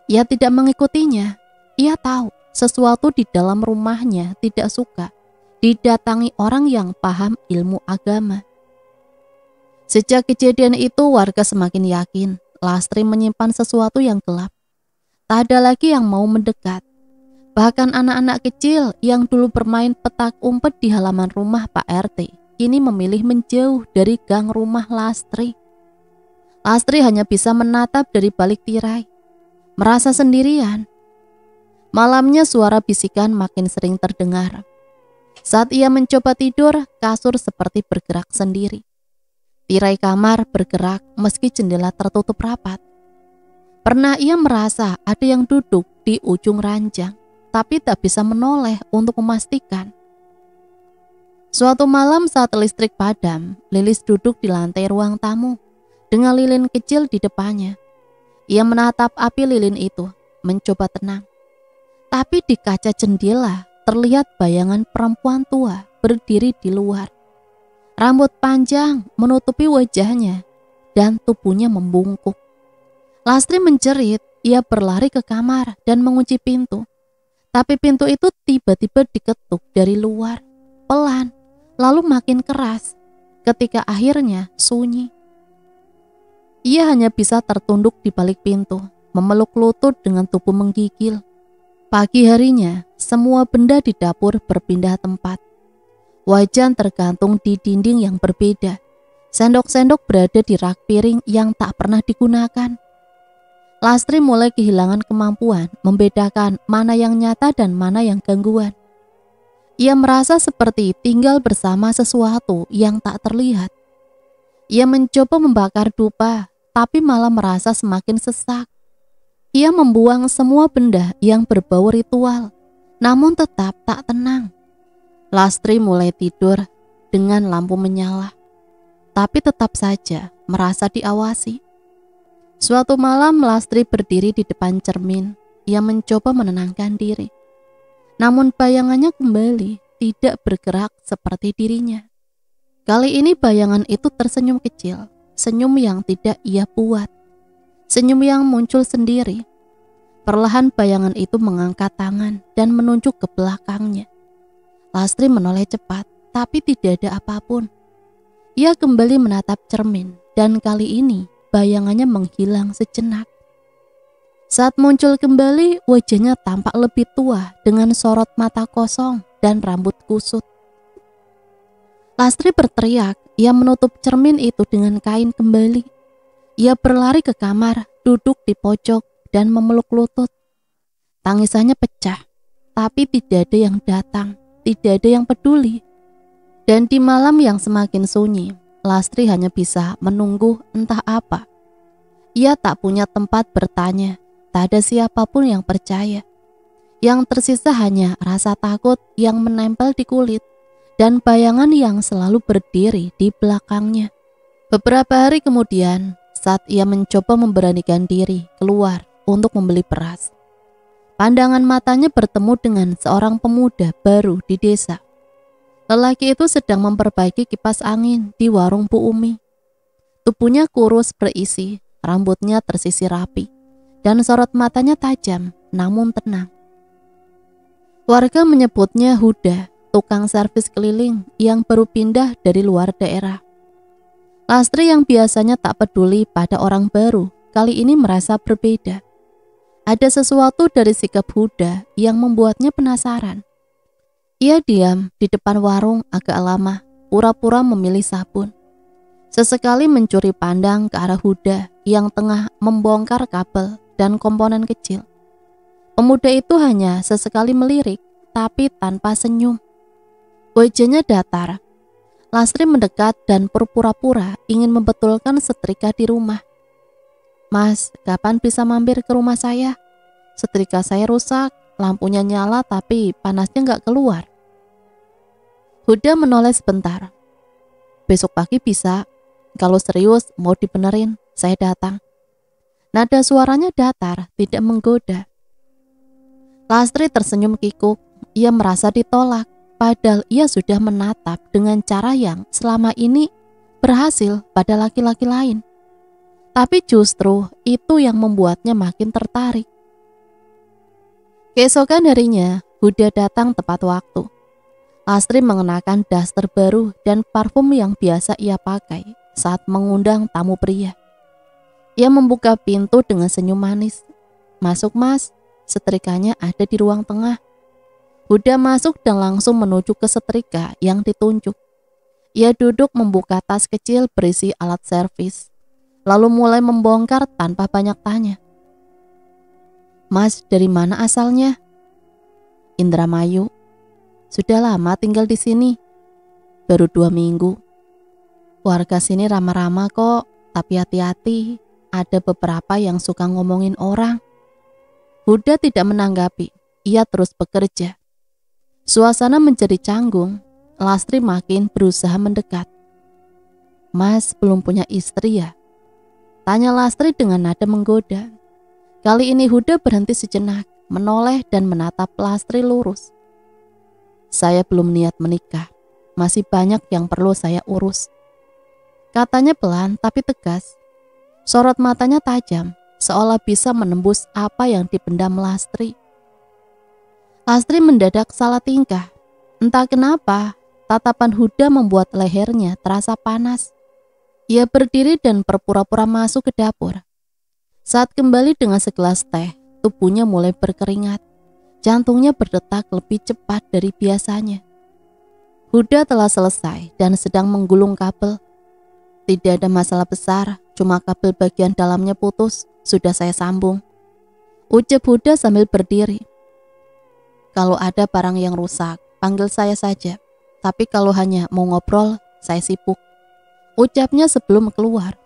Ia tidak mengikutinya. Ia tahu sesuatu di dalam rumahnya tidak suka didatangi orang yang paham ilmu agama. Sejak kejadian itu warga semakin yakin Lastri menyimpan sesuatu yang gelap. Tak ada lagi yang mau mendekat. Bahkan anak-anak kecil yang dulu bermain petak umpet di halaman rumah Pak RT kini memilih menjauh dari gang rumah Lastri. Lastri hanya bisa menatap dari balik tirai, merasa sendirian. Malamnya suara bisikan makin sering terdengar. Saat ia mencoba tidur, kasur seperti bergerak sendiri. Tirai kamar bergerak meski jendela tertutup rapat. Pernah ia merasa ada yang duduk di ujung ranjang, tapi tak bisa menoleh untuk memastikan. Suatu malam saat listrik padam, Lilis duduk di lantai ruang tamu dengan lilin kecil di depannya. Ia menatap api lilin itu, mencoba tenang. Tapi di kaca jendela terlihat bayangan perempuan tua berdiri di luar. Rambut panjang menutupi wajahnya dan tubuhnya membungkuk. Lastri menjerit, ia berlari ke kamar dan mengunci pintu. Tapi pintu itu tiba-tiba diketuk dari luar, pelan, lalu makin keras, ketika akhirnya sunyi. Ia hanya bisa tertunduk di balik pintu, memeluk lutut dengan tubuh menggigil. Pagi harinya, semua benda di dapur berpindah tempat. Wajan tergantung di dinding yang berbeda. Sendok-sendok berada di rak piring yang tak pernah digunakan. Lastri mulai kehilangan kemampuan membedakan mana yang nyata dan mana yang gangguan. Ia merasa seperti tinggal bersama sesuatu yang tak terlihat. Ia mencoba membakar dupa, tapi malah merasa semakin sesak. Ia membuang semua benda yang berbau ritual, namun tetap tak tenang. Lastri mulai tidur dengan lampu menyala, tapi tetap saja merasa diawasi. Suatu malam Lastri berdiri di depan cermin. Ia mencoba menenangkan diri, namun bayangannya kembali tidak bergerak seperti dirinya. Kali ini bayangan itu tersenyum kecil, senyum yang tidak ia buat, senyum yang muncul sendiri. Perlahan bayangan itu mengangkat tangan dan menunjuk ke belakangnya. Lastri menoleh cepat, tapi tidak ada apapun. Ia kembali menatap cermin, dan kali ini bayangannya menghilang sejenak. Saat muncul kembali, wajahnya tampak lebih tua dengan sorot mata kosong dan rambut kusut. Lastri berteriak, ia menutup cermin itu dengan kain kembali. Ia berlari ke kamar, duduk di pojok, dan memeluk lutut. Tangisannya pecah, tapi tidak ada yang datang, tidak ada yang peduli. Dan di malam yang semakin sunyi, Lastri hanya bisa menunggu entah apa. Ia tak punya tempat bertanya, tak ada siapapun yang percaya. Yang tersisa hanya rasa takut yang menempel di kulit dan bayangan yang selalu berdiri di belakangnya. Beberapa hari kemudian, saat ia mencoba memberanikan diri keluar untuk membeli beras, pandangan matanya bertemu dengan seorang pemuda baru di desa. Lelaki itu sedang memperbaiki kipas angin di warung Bu Umi. Tubuhnya kurus berisi, rambutnya tersisir rapi, dan sorot matanya tajam namun tenang. Warga menyebutnya Huda, tukang servis keliling yang baru pindah dari luar daerah. Lastri yang biasanya tak peduli pada orang baru, kali ini merasa berbeda. Ada sesuatu dari sikap Huda yang membuatnya penasaran. Ia diam di depan warung agak lama, pura-pura memilih sabun. Sesekali mencuri pandang ke arah Huda yang tengah membongkar kabel dan komponen kecil. Pemuda itu hanya sesekali melirik, tapi tanpa senyum. Wajahnya datar. Lastri mendekat dan berpura-pura ingin membetulkan setrika di rumah. "Mas, kapan bisa mampir ke rumah saya? Setrika saya rusak, lampunya nyala tapi panasnya nggak keluar." Huda menoleh sebentar. "Besok pagi bisa. Kalau serius mau dibenerin, saya datang." Nada suaranya datar, tidak menggoda. Lastri tersenyum kikuk. Ia merasa ditolak, padahal ia sudah menatap dengan cara yang selama ini berhasil pada laki-laki lain. Tapi justru itu yang membuatnya makin tertarik. Keesokan harinya, Huda datang tepat waktu. Lastri mengenakan daster baru dan parfum yang biasa ia pakai saat mengundang tamu pria. Ia membuka pintu dengan senyum manis. "Masuk, Mas, setrikanya ada di ruang tengah." Huda masuk dan langsung menuju ke setrika yang ditunjuk. Ia duduk membuka tas kecil berisi alat servis, lalu mulai membongkar tanpa banyak tanya. "Mas, dari mana asalnya?" "Indramayu. Sudah lama tinggal di sini." "Baru 2 minggu. Warga sini ramah-ramah kok, tapi hati-hati, ada beberapa yang suka ngomongin orang." Huda tidak menanggapi, ia terus bekerja. Suasana menjadi canggung. Lastri makin berusaha mendekat. "Mas belum punya istri ya?" tanya Lastri dengan nada menggoda. Kali ini Huda berhenti sejenak, menoleh dan menatap Lastri lurus. "Saya belum niat menikah, masih banyak yang perlu saya urus," katanya pelan tapi tegas. Sorot matanya tajam, seolah bisa menembus apa yang dipendam Lastri. Lastri mendadak salah tingkah. Entah kenapa, tatapan Huda membuat lehernya terasa panas. Ia berdiri dan berpura-pura masuk ke dapur. Saat kembali dengan segelas teh, tubuhnya mulai berkeringat. Jantungnya berdetak lebih cepat dari biasanya. Huda telah selesai dan sedang menggulung kabel. "Tidak ada masalah besar, cuma kabel bagian dalamnya putus, sudah saya sambung," ucap Huda sambil berdiri. "Kalau ada barang yang rusak, panggil saya saja. Tapi kalau hanya mau ngobrol, saya sibuk," ucapnya sebelum keluar.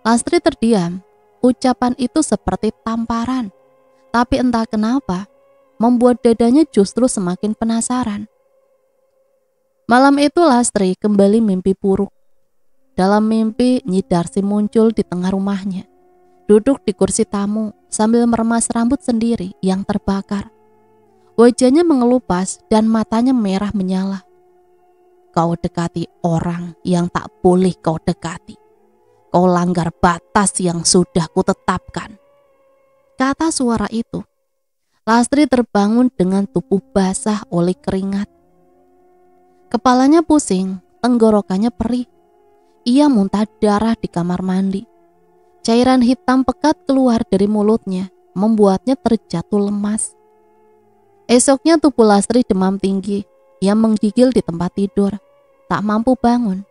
Lastri terdiam. Ucapan itu seperti tamparan. Tapi entah kenapa, membuat dadanya justru semakin penasaran. Malam itu Lastri kembali mimpi buruk. Dalam mimpi, Nyi Darsi muncul di tengah rumahnya. Duduk di kursi tamu sambil meremas rambut sendiri yang terbakar. Wajahnya mengelupas dan matanya merah menyala. kau dekati orang yang tak boleh kau dekati. Kau langgar batas yang sudah kutetapkan. Kata suara itu. Lastri terbangun dengan tubuh basah oleh keringat. Kepalanya pusing, tenggorokannya perih. Ia muntah darah di kamar mandi. Cairan hitam pekat keluar dari mulutnya, membuatnya terjatuh lemas. Esoknya tubuh Lastri demam tinggi. Ia menggigil di tempat tidur, tak mampu bangun.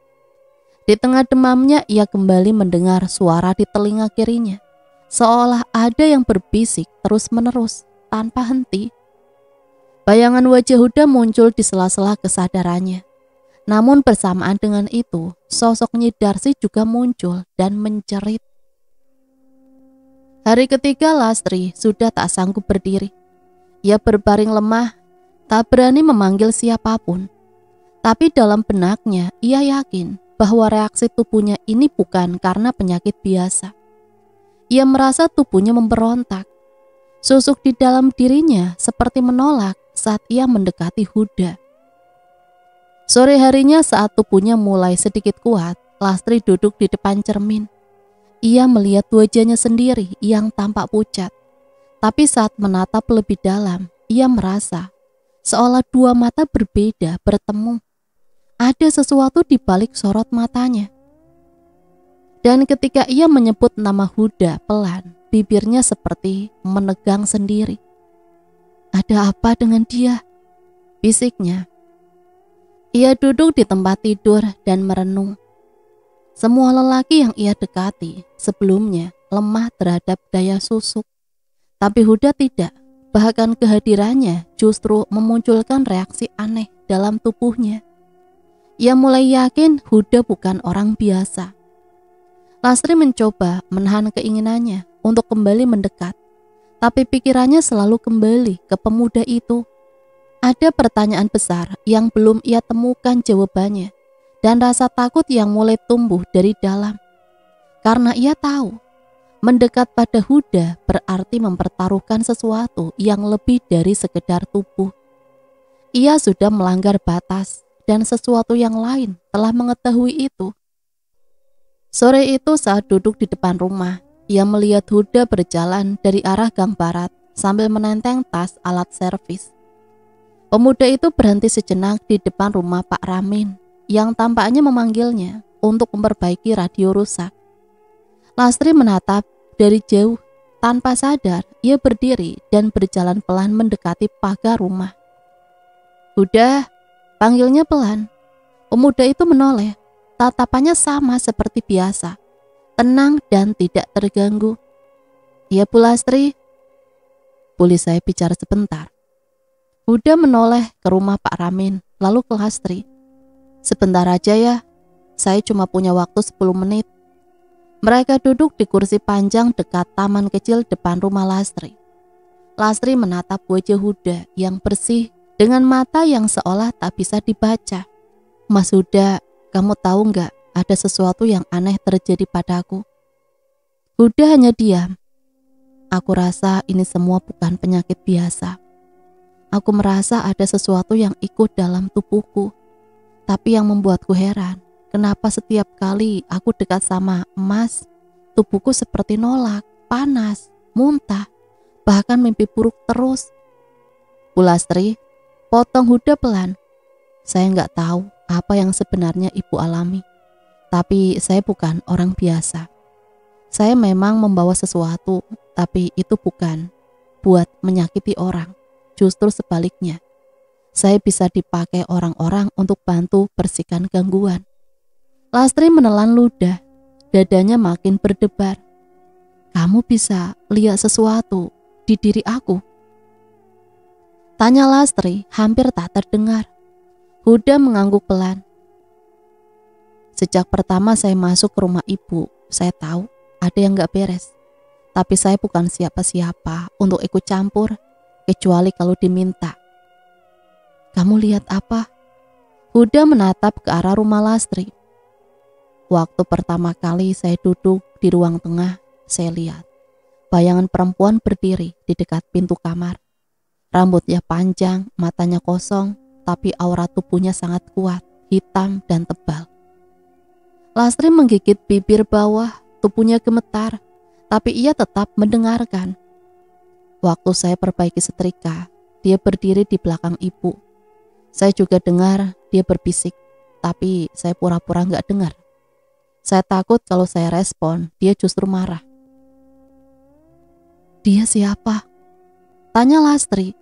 Di tengah demamnya ia kembali mendengar suara di telinga kirinya, seolah ada yang berbisik terus-menerus tanpa henti. Bayangan wajah Huda muncul di sela-sela kesadarannya. Namun bersamaan dengan itu, sosok Nyi Darsi juga muncul dan menjerit. Hari ketiga Lastri sudah tak sanggup berdiri. Ia berbaring lemah, tak berani memanggil siapapun. Tapi dalam benaknya ia yakin bahwa reaksi tubuhnya ini bukan karena penyakit biasa. Ia merasa tubuhnya memberontak. Susuk di dalam dirinya seperti menolak saat ia mendekati Huda. Sore harinya saat tubuhnya mulai sedikit kuat, Lastri duduk di depan cermin. Ia melihat wajahnya sendiri yang tampak pucat. Tapi saat menatap lebih dalam, ia merasa seolah dua mata berbeda bertemu. Ada sesuatu di balik sorot matanya. Dan ketika ia menyebut nama Huda pelan, bibirnya seperti menegang sendiri. Ada apa dengan dia? Bisiknya. Ia duduk di tempat tidur dan merenung. Semua lelaki yang ia dekati sebelumnya lemah terhadap daya susuk. Tapi Huda tidak. Bahkan kehadirannya justru memunculkan reaksi aneh dalam tubuhnya. Ia mulai yakin Huda bukan orang biasa. Lastri mencoba menahan keinginannya untuk kembali mendekat. Tapi pikirannya selalu kembali ke pemuda itu. Ada pertanyaan besar yang belum ia temukan jawabannya. Dan rasa takut yang mulai tumbuh dari dalam. Karena ia tahu, mendekat pada Huda berarti mempertaruhkan sesuatu yang lebih dari sekedar tubuh. Ia sudah melanggar batas. Dan sesuatu yang lain telah mengetahui itu. Sore itu saat duduk di depan rumah, ia melihat Huda berjalan dari arah gang barat sambil menenteng tas alat servis. Pemuda itu berhenti sejenak di depan rumah Pak Ramin yang tampaknya memanggilnya untuk memperbaiki radio rusak. Lastri menatap dari jauh. Tanpa sadar, ia berdiri dan berjalan pelan mendekati pagar rumah. Huda, panggilnya pelan. Pemuda itu menoleh. Tatapannya sama seperti biasa, tenang dan tidak terganggu. Ya Bu Lastri, boleh saya bicara sebentar? Huda menoleh ke rumah Pak Ramin, lalu ke Lastri. Sebentar aja ya, saya cuma punya waktu 10 menit. Mereka duduk di kursi panjang dekat taman kecil depan rumah Lastri. Lastri menatap wajah Huda yang bersih dengan mata yang seolah tak bisa dibaca. Mas Huda, kamu tahu nggak ada sesuatu yang aneh terjadi padaku? Huda hanya diam. Aku rasa ini semua bukan penyakit biasa. Aku merasa ada sesuatu yang ikut dalam tubuhku. Tapi yang membuatku heran, kenapa setiap kali aku dekat sama Mas, tubuhku seperti nolak, panas, muntah, bahkan mimpi buruk terus. Bu Lastri, potong Huda pelan. Saya nggak tahu apa yang sebenarnya ibu alami. Tapi saya bukan orang biasa. Saya memang membawa sesuatu, tapi itu bukan buat menyakiti orang. Justru sebaliknya. Saya bisa dipakai orang-orang untuk bantu bersihkan gangguan. Lastri menelan ludah. Dadanya makin berdebar. Kamu bisa lihat sesuatu di diri aku? Tanya Lastri hampir tak terdengar. Huda mengangguk pelan. Sejak pertama saya masuk ke rumah ibu, saya tahu ada yang gak beres. Tapi saya bukan siapa-siapa untuk ikut campur, kecuali kalau diminta. Kamu lihat apa? Huda menatap ke arah rumah Lastri. Waktu pertama kali saya duduk di ruang tengah, saya lihat bayangan perempuan berdiri di dekat pintu kamar. Rambutnya panjang, matanya kosong, tapi aura tubuhnya sangat kuat, hitam dan tebal. Lastri menggigit bibir bawah, tubuhnya gemetar, tapi ia tetap mendengarkan. Waktu saya perbaiki setrika, dia berdiri di belakang ibu. Saya juga dengar dia berbisik, tapi saya pura-pura nggak dengar. Saya takut kalau saya respon, dia justru marah. "Dia siapa?" tanya Lastri.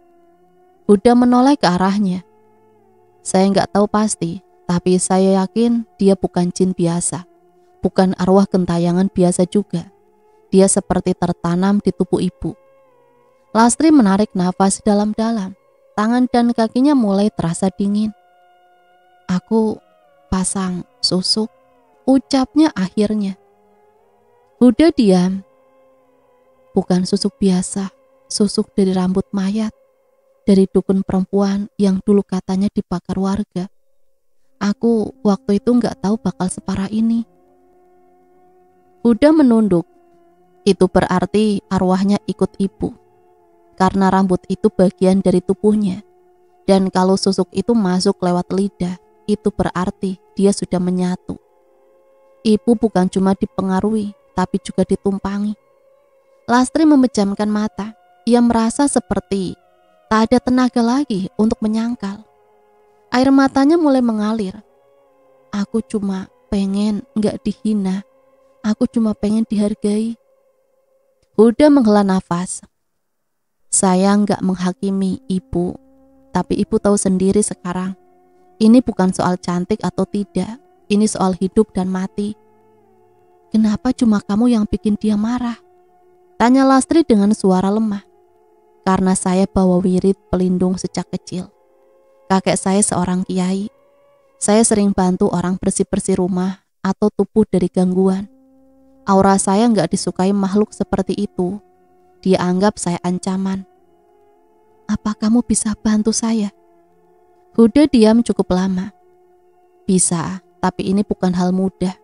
Huda menoleh ke arahnya. Saya nggak tahu pasti, tapi saya yakin dia bukan jin biasa, bukan arwah gentayangan biasa juga. Dia seperti tertanam di tubuh ibu. Lastri menarik nafas dalam-dalam. Tangan dan kakinya mulai terasa dingin. "Aku pasang susuk," ucapnya akhirnya. Huda diam. "Bukan susuk biasa, susuk dari rambut mayat, dari dukun perempuan yang dulu katanya dibakar warga. Aku waktu itu nggak tahu bakal separah ini." Huda menunduk. Itu berarti arwahnya ikut ibu. Karena rambut itu bagian dari tubuhnya. Dan kalau susuk itu masuk lewat lidah, itu berarti dia sudah menyatu. Ibu bukan cuma dipengaruhi, tapi juga ditumpangi. Lastri memejamkan mata. Ia merasa seperti tak ada tenaga lagi untuk menyangkal. Air matanya mulai mengalir. "Aku cuma pengen gak dihina. Aku cuma pengen dihargai." Huda menghela nafas. "Saya nggak menghakimi ibu, tapi ibu tahu sendiri sekarang. Ini bukan soal cantik atau tidak, ini soal hidup dan mati." "Kenapa cuma kamu yang bikin dia marah?" tanya Lastri dengan suara lemah. "Karena saya bawa wirid pelindung sejak kecil. Kakek saya seorang kiai. Saya sering bantu orang bersih-bersih rumah atau tubuh dari gangguan. Aura saya nggak disukai makhluk seperti itu. Dia anggap saya ancaman." "Apa kamu bisa bantu saya?" Huda diam cukup lama. "Bisa, tapi ini bukan hal mudah.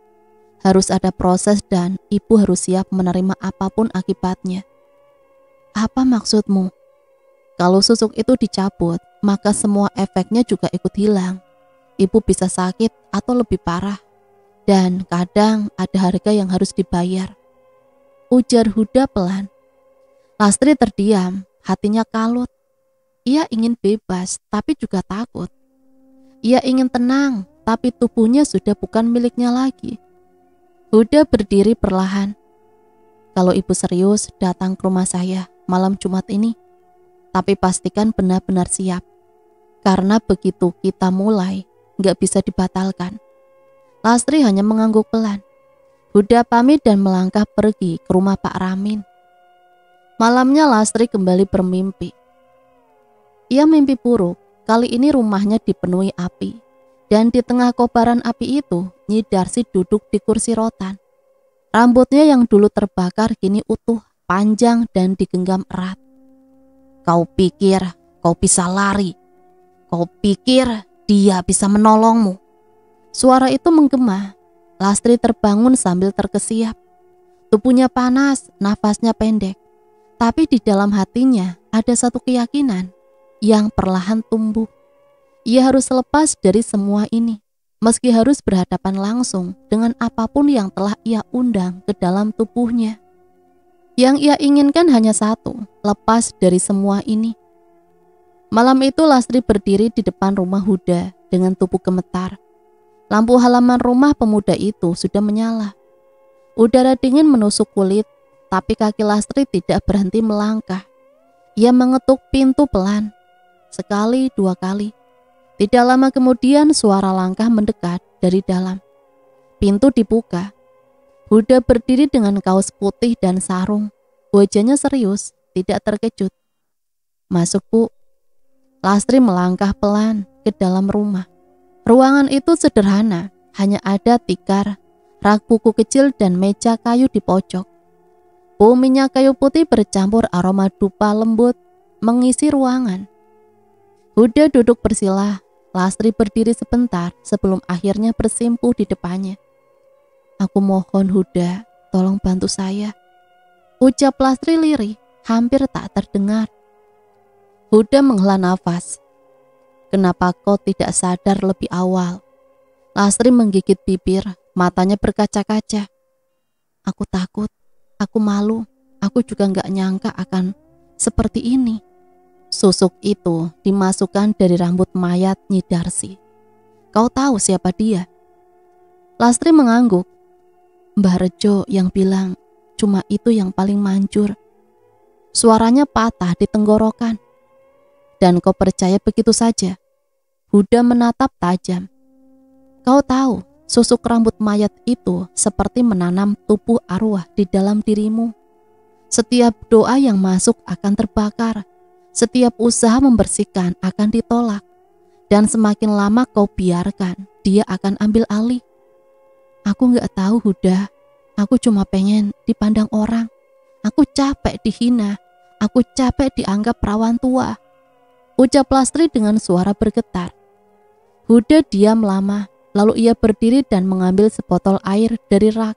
Harus ada proses dan ibu harus siap menerima apapun akibatnya." "Apa maksudmu?" "Kalau susuk itu dicabut, maka semua efeknya juga ikut hilang. Ibu bisa sakit atau lebih parah. Dan kadang ada harga yang harus dibayar," ujar Huda pelan. Lastri terdiam, hatinya kalut. Ia ingin bebas, tapi juga takut. Ia ingin tenang, tapi tubuhnya sudah bukan miliknya lagi. Huda berdiri perlahan. "Kalau ibu serius datang ke rumah saya malam Jumat ini, tapi pastikan benar-benar siap. Karena begitu kita mulai, gak bisa dibatalkan." Lastri hanya mengangguk pelan. Huda pamit dan melangkah pergi ke rumah Pak Ramin. Malamnya Lastri kembali bermimpi. Ia mimpi buruk. Kali ini rumahnya dipenuhi api. Dan di tengah kobaran api itu, Nyi Darsi duduk di kursi rotan. Rambutnya yang dulu terbakar kini utuh, panjang dan digenggam erat. "Kau pikir kau bisa lari? Kau pikir dia bisa menolongmu?" Suara itu menggema. Lastri terbangun sambil terkesiap. Tubuhnya panas, nafasnya pendek. Tapi di dalam hatinya ada satu keyakinan yang perlahan tumbuh. Ia harus lepas dari semua ini, meski harus berhadapan langsung dengan apapun yang telah ia undang ke dalam tubuhnya. Yang ia inginkan hanya satu, lepas dari semua ini. Malam itu Lastri berdiri di depan rumah Huda dengan tubuh gemetar. Lampu halaman rumah pemuda itu sudah menyala. Udara dingin menusuk kulit, tapi kaki Lastri tidak berhenti melangkah. Ia mengetuk pintu pelan, sekali, dua kali. Tidak lama kemudian suara langkah mendekat dari dalam. Pintu dibuka. Huda berdiri dengan kaos putih dan sarung. Wajahnya serius, tidak terkejut. "Masuk, Bu." Lastri melangkah pelan ke dalam rumah. Ruangan itu sederhana, hanya ada tikar, rak buku kecil dan meja kayu di pojok. Bau minyak kayu putih bercampur aroma dupa lembut mengisi ruangan. Huda duduk bersila. Lastri berdiri sebentar sebelum akhirnya bersimpuh di depannya. "Aku mohon Huda, tolong bantu saya," ucap Lastri lirih, hampir tak terdengar. Huda menghela nafas. "Kenapa kau tidak sadar lebih awal? Lastri menggigit bibir, matanya berkaca-kaca. Aku takut, aku malu, aku juga gak nyangka akan seperti ini. Susuk itu dimasukkan dari rambut mayat Nyi Darsi. Kau tahu siapa dia? Lastri mengangguk. Mbah Rejo yang bilang cuma itu yang paling manjur. Suaranya patah di tenggorokan. Dan kau percaya begitu saja? Huda menatap tajam. Kau tahu, susuk rambut mayat itu seperti menanam tubuh arwah di dalam dirimu. Setiap doa yang masuk akan terbakar. Setiap usaha membersihkan akan ditolak. Dan semakin lama kau biarkan, dia akan ambil alih. Aku gak tahu Huda, aku cuma pengen dipandang orang. Aku capek dihina, aku capek dianggap perawan tua. Ucap Lastri dengan suara bergetar. Huda diam lama, lalu ia berdiri dan mengambil sebotol air dari rak,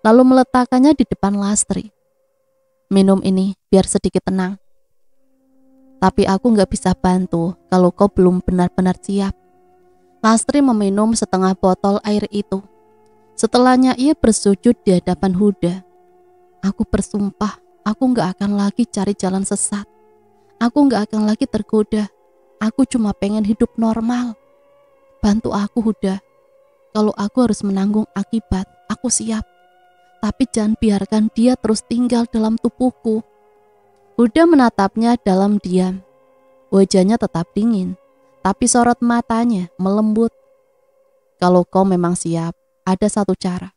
lalu meletakkannya di depan Lastri. Minum ini biar sedikit tenang. Tapi aku gak bisa bantu kalau kau belum benar-benar siap. Lastri meminum setengah botol air itu. Setelahnya ia bersujud di hadapan Huda. Aku bersumpah, aku gak akan lagi cari jalan sesat. Aku gak akan lagi tergoda. Aku cuma pengen hidup normal. Bantu aku Huda. Kalau aku harus menanggung akibat, aku siap. Tapi jangan biarkan dia terus tinggal dalam tubuhku. Huda menatapnya dalam diam. Wajahnya tetap dingin, tapi sorot matanya melembut. Kalau kau memang siap, ada satu cara.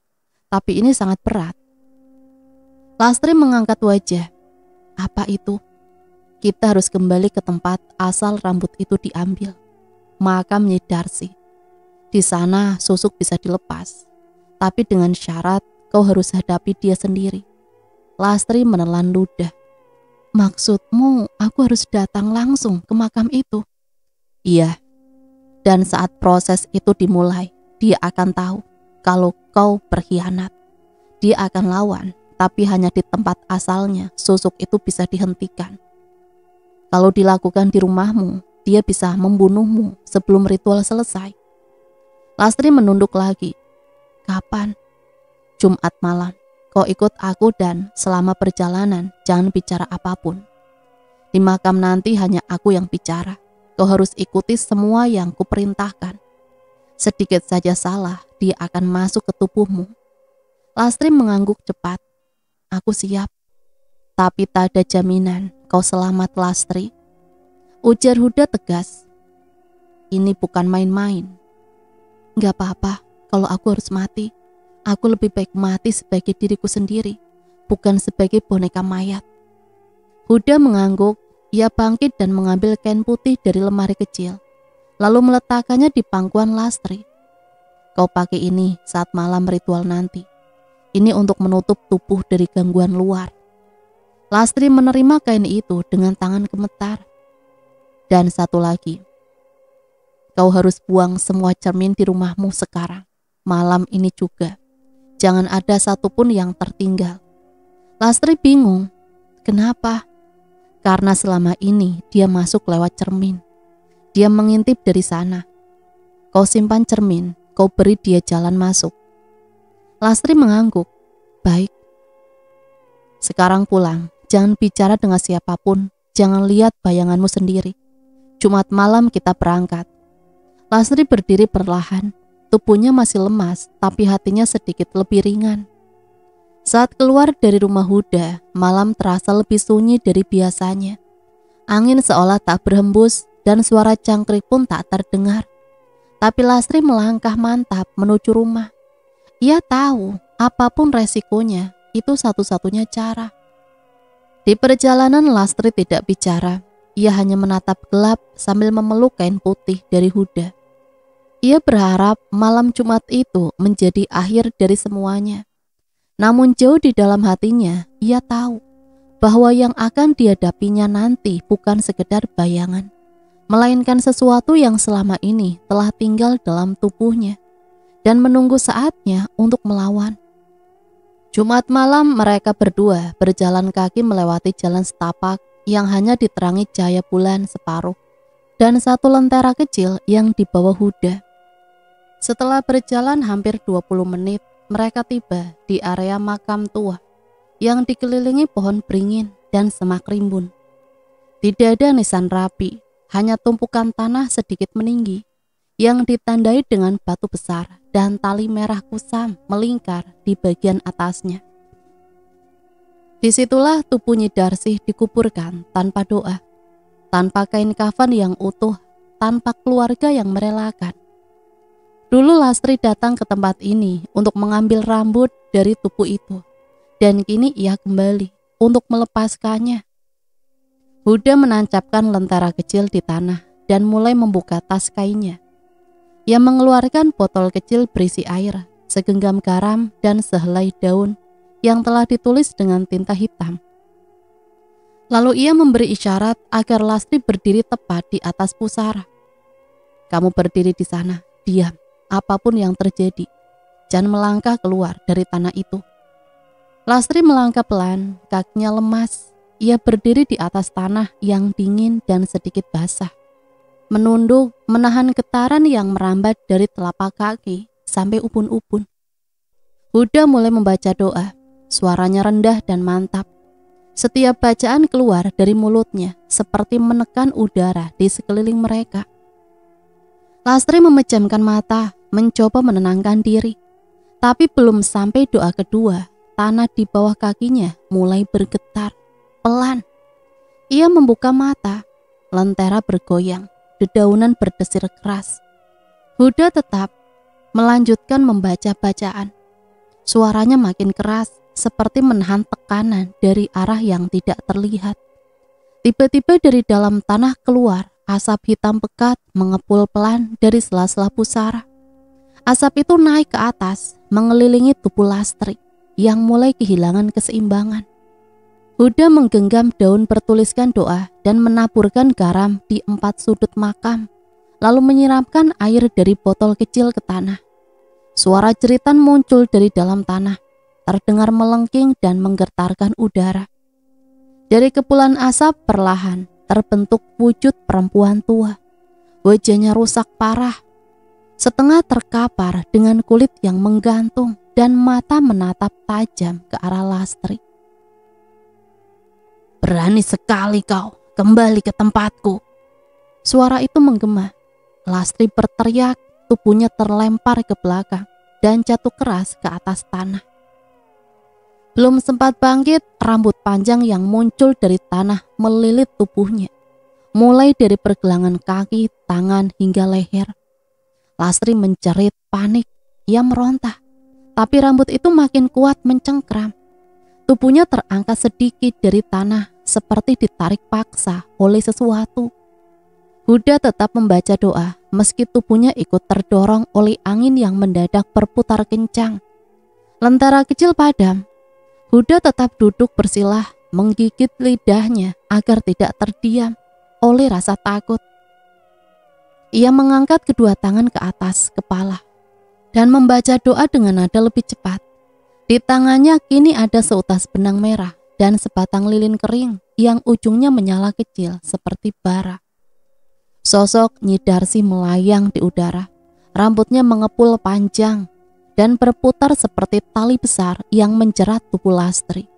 Tapi ini sangat berat. Lastri mengangkat wajah. Apa itu? Kita harus kembali ke tempat asal rambut itu diambil. Makam Nyi Darsi. Di sana susuk bisa dilepas. Tapi dengan syarat kau harus hadapi dia sendiri. Lastri menelan ludah. Maksudmu aku harus datang langsung ke makam itu? Iya. Dan saat proses itu dimulai, dia akan tahu kalau kau berkhianat. Dia akan lawan, tapi hanya di tempat asalnya susuk itu bisa dihentikan. Kalau dilakukan di rumahmu, dia bisa membunuhmu sebelum ritual selesai. Lastri menunduk lagi. Kapan? Jumat malam. Kau ikut aku dan selama perjalanan jangan bicara apapun. Di makam nanti hanya aku yang bicara. Kau harus ikuti semua yang kuperintahkan. Sedikit saja salah, dia akan masuk ke tubuhmu. Lastri mengangguk cepat. Aku siap. Tapi tak ada jaminan kau selamat Lastri. Ujar Huda tegas. Ini bukan main-main. Gak apa-apa kalau aku harus mati. Aku lebih baik mati sebagai diriku sendiri, bukan sebagai boneka mayat. Huda mengangguk, ia bangkit dan mengambil kain putih dari lemari kecil, lalu meletakkannya di pangkuan Lastri. Kau pakai ini saat malam ritual nanti. Ini untuk menutup tubuh dari gangguan luar. Lastri menerima kain itu dengan tangan gemetar. Dan satu lagi, kau harus buang semua cermin di rumahmu sekarang, malam ini juga. Jangan ada satupun yang tertinggal. Lastri bingung. Kenapa? Karena selama ini dia masuk lewat cermin. Dia mengintip dari sana. Kau simpan cermin, kau beri dia jalan masuk. Lastri mengangguk. Baik. Sekarang pulang. Jangan bicara dengan siapapun. Jangan lihat bayanganmu sendiri. Jumat malam kita berangkat. Lastri berdiri perlahan. Tubuhnya masih lemas, tapi hatinya sedikit lebih ringan. Saat keluar dari rumah Huda, malam terasa lebih sunyi dari biasanya. Angin seolah tak berhembus dan suara cangkrik pun tak terdengar. Tapi Lastri melangkah mantap menuju rumah. Ia tahu apapun resikonya, itu satu-satunya cara. Di perjalanan Lastri tidak bicara. Ia hanya menatap gelap sambil memeluk kain putih dari Huda. Ia berharap malam Jumat itu menjadi akhir dari semuanya. Namun jauh di dalam hatinya, ia tahu bahwa yang akan dihadapinya nanti bukan sekedar bayangan, melainkan sesuatu yang selama ini telah tinggal dalam tubuhnya dan menunggu saatnya untuk melawan. Jumat malam mereka berdua berjalan kaki melewati jalan setapak yang hanya diterangi cahaya bulan separuh dan satu lentera kecil yang dibawa Huda. Setelah berjalan hampir 20 menit, mereka tiba di area makam tua yang dikelilingi pohon beringin dan semak rimbun. Tidak ada nisan rapi, hanya tumpukan tanah sedikit meninggi yang ditandai dengan batu besar dan tali merah kusam melingkar di bagian atasnya. Disitulah tubuh Nyi Darsih dikuburkan tanpa doa, tanpa kain kafan yang utuh, tanpa keluarga yang merelakan. Dulu Lastri datang ke tempat ini untuk mengambil rambut dari tubuh itu, dan kini ia kembali untuk melepaskannya. Huda menancapkan lentera kecil di tanah dan mulai membuka tas kainnya. Ia mengeluarkan botol kecil berisi air, segenggam garam, dan sehelai daun yang telah ditulis dengan tinta hitam. Lalu ia memberi isyarat agar Lastri berdiri tepat di atas pusara. Kamu berdiri di sana, diam, apapun yang terjadi. Jangan melangkah keluar dari tanah itu. Lastri melangkah pelan, kakinya lemas. Ia berdiri di atas tanah yang dingin dan sedikit basah. Menunduk, menahan getaran yang merambat dari telapak kaki sampai ubun-ubun. Huda mulai membaca doa, suaranya rendah dan mantap. Setiap bacaan keluar dari mulutnya seperti menekan udara di sekeliling mereka. Lastri memejamkan mata, mencoba menenangkan diri. Tapi belum sampai doa kedua, tanah di bawah kakinya mulai bergetar. Pelan, ia membuka mata, lentera bergoyang, dedaunan berdesir keras. Huda tetap melanjutkan membaca bacaan. Suaranya makin keras, seperti menahan tekanan dari arah yang tidak terlihat. Tiba-tiba dari dalam tanah keluar asap hitam pekat mengepul pelan dari sela-sela pusara. Asap itu naik ke atas, mengelilingi tubuh Lastri yang mulai kehilangan keseimbangan. Huda menggenggam daun bertuliskan doa dan menaburkan garam di 4 sudut makam, lalu menyiramkan air dari botol kecil ke tanah. Suara jeritan muncul dari dalam tanah, terdengar melengking dan menggetarkan udara. Dari kepulan asap perlahan terbentuk wujud perempuan tua. Wajahnya rusak parah, setengah terkapar dengan kulit yang menggantung dan mata menatap tajam ke arah Lastri. Berani sekali kau kembali ke tempatku. Suara itu menggema. Lastri berteriak, tubuhnya terlempar ke belakang dan jatuh keras ke atas tanah. Belum sempat bangkit, rambut panjang yang muncul dari tanah melilit tubuhnya, mulai dari pergelangan kaki, tangan, hingga leher. Lastri menjerit panik, ia meronta, tapi rambut itu makin kuat mencengkram. Tubuhnya terangkat sedikit dari tanah, seperti ditarik paksa oleh sesuatu. Huda tetap membaca doa, meski tubuhnya ikut terdorong oleh angin yang mendadak berputar kencang. Lentera kecil padam. Huda tetap duduk bersilah, menggigit lidahnya agar tidak terdiam oleh rasa takut. Ia mengangkat kedua tangan ke atas kepala dan membaca doa dengan nada lebih cepat. Di tangannya kini ada seutas benang merah dan sebatang lilin kering yang ujungnya menyala kecil seperti bara. Sosok Nyi Darsih melayang di udara, rambutnya mengepul panjang dan berputar seperti tali besar yang menjerat tubuh Lastri.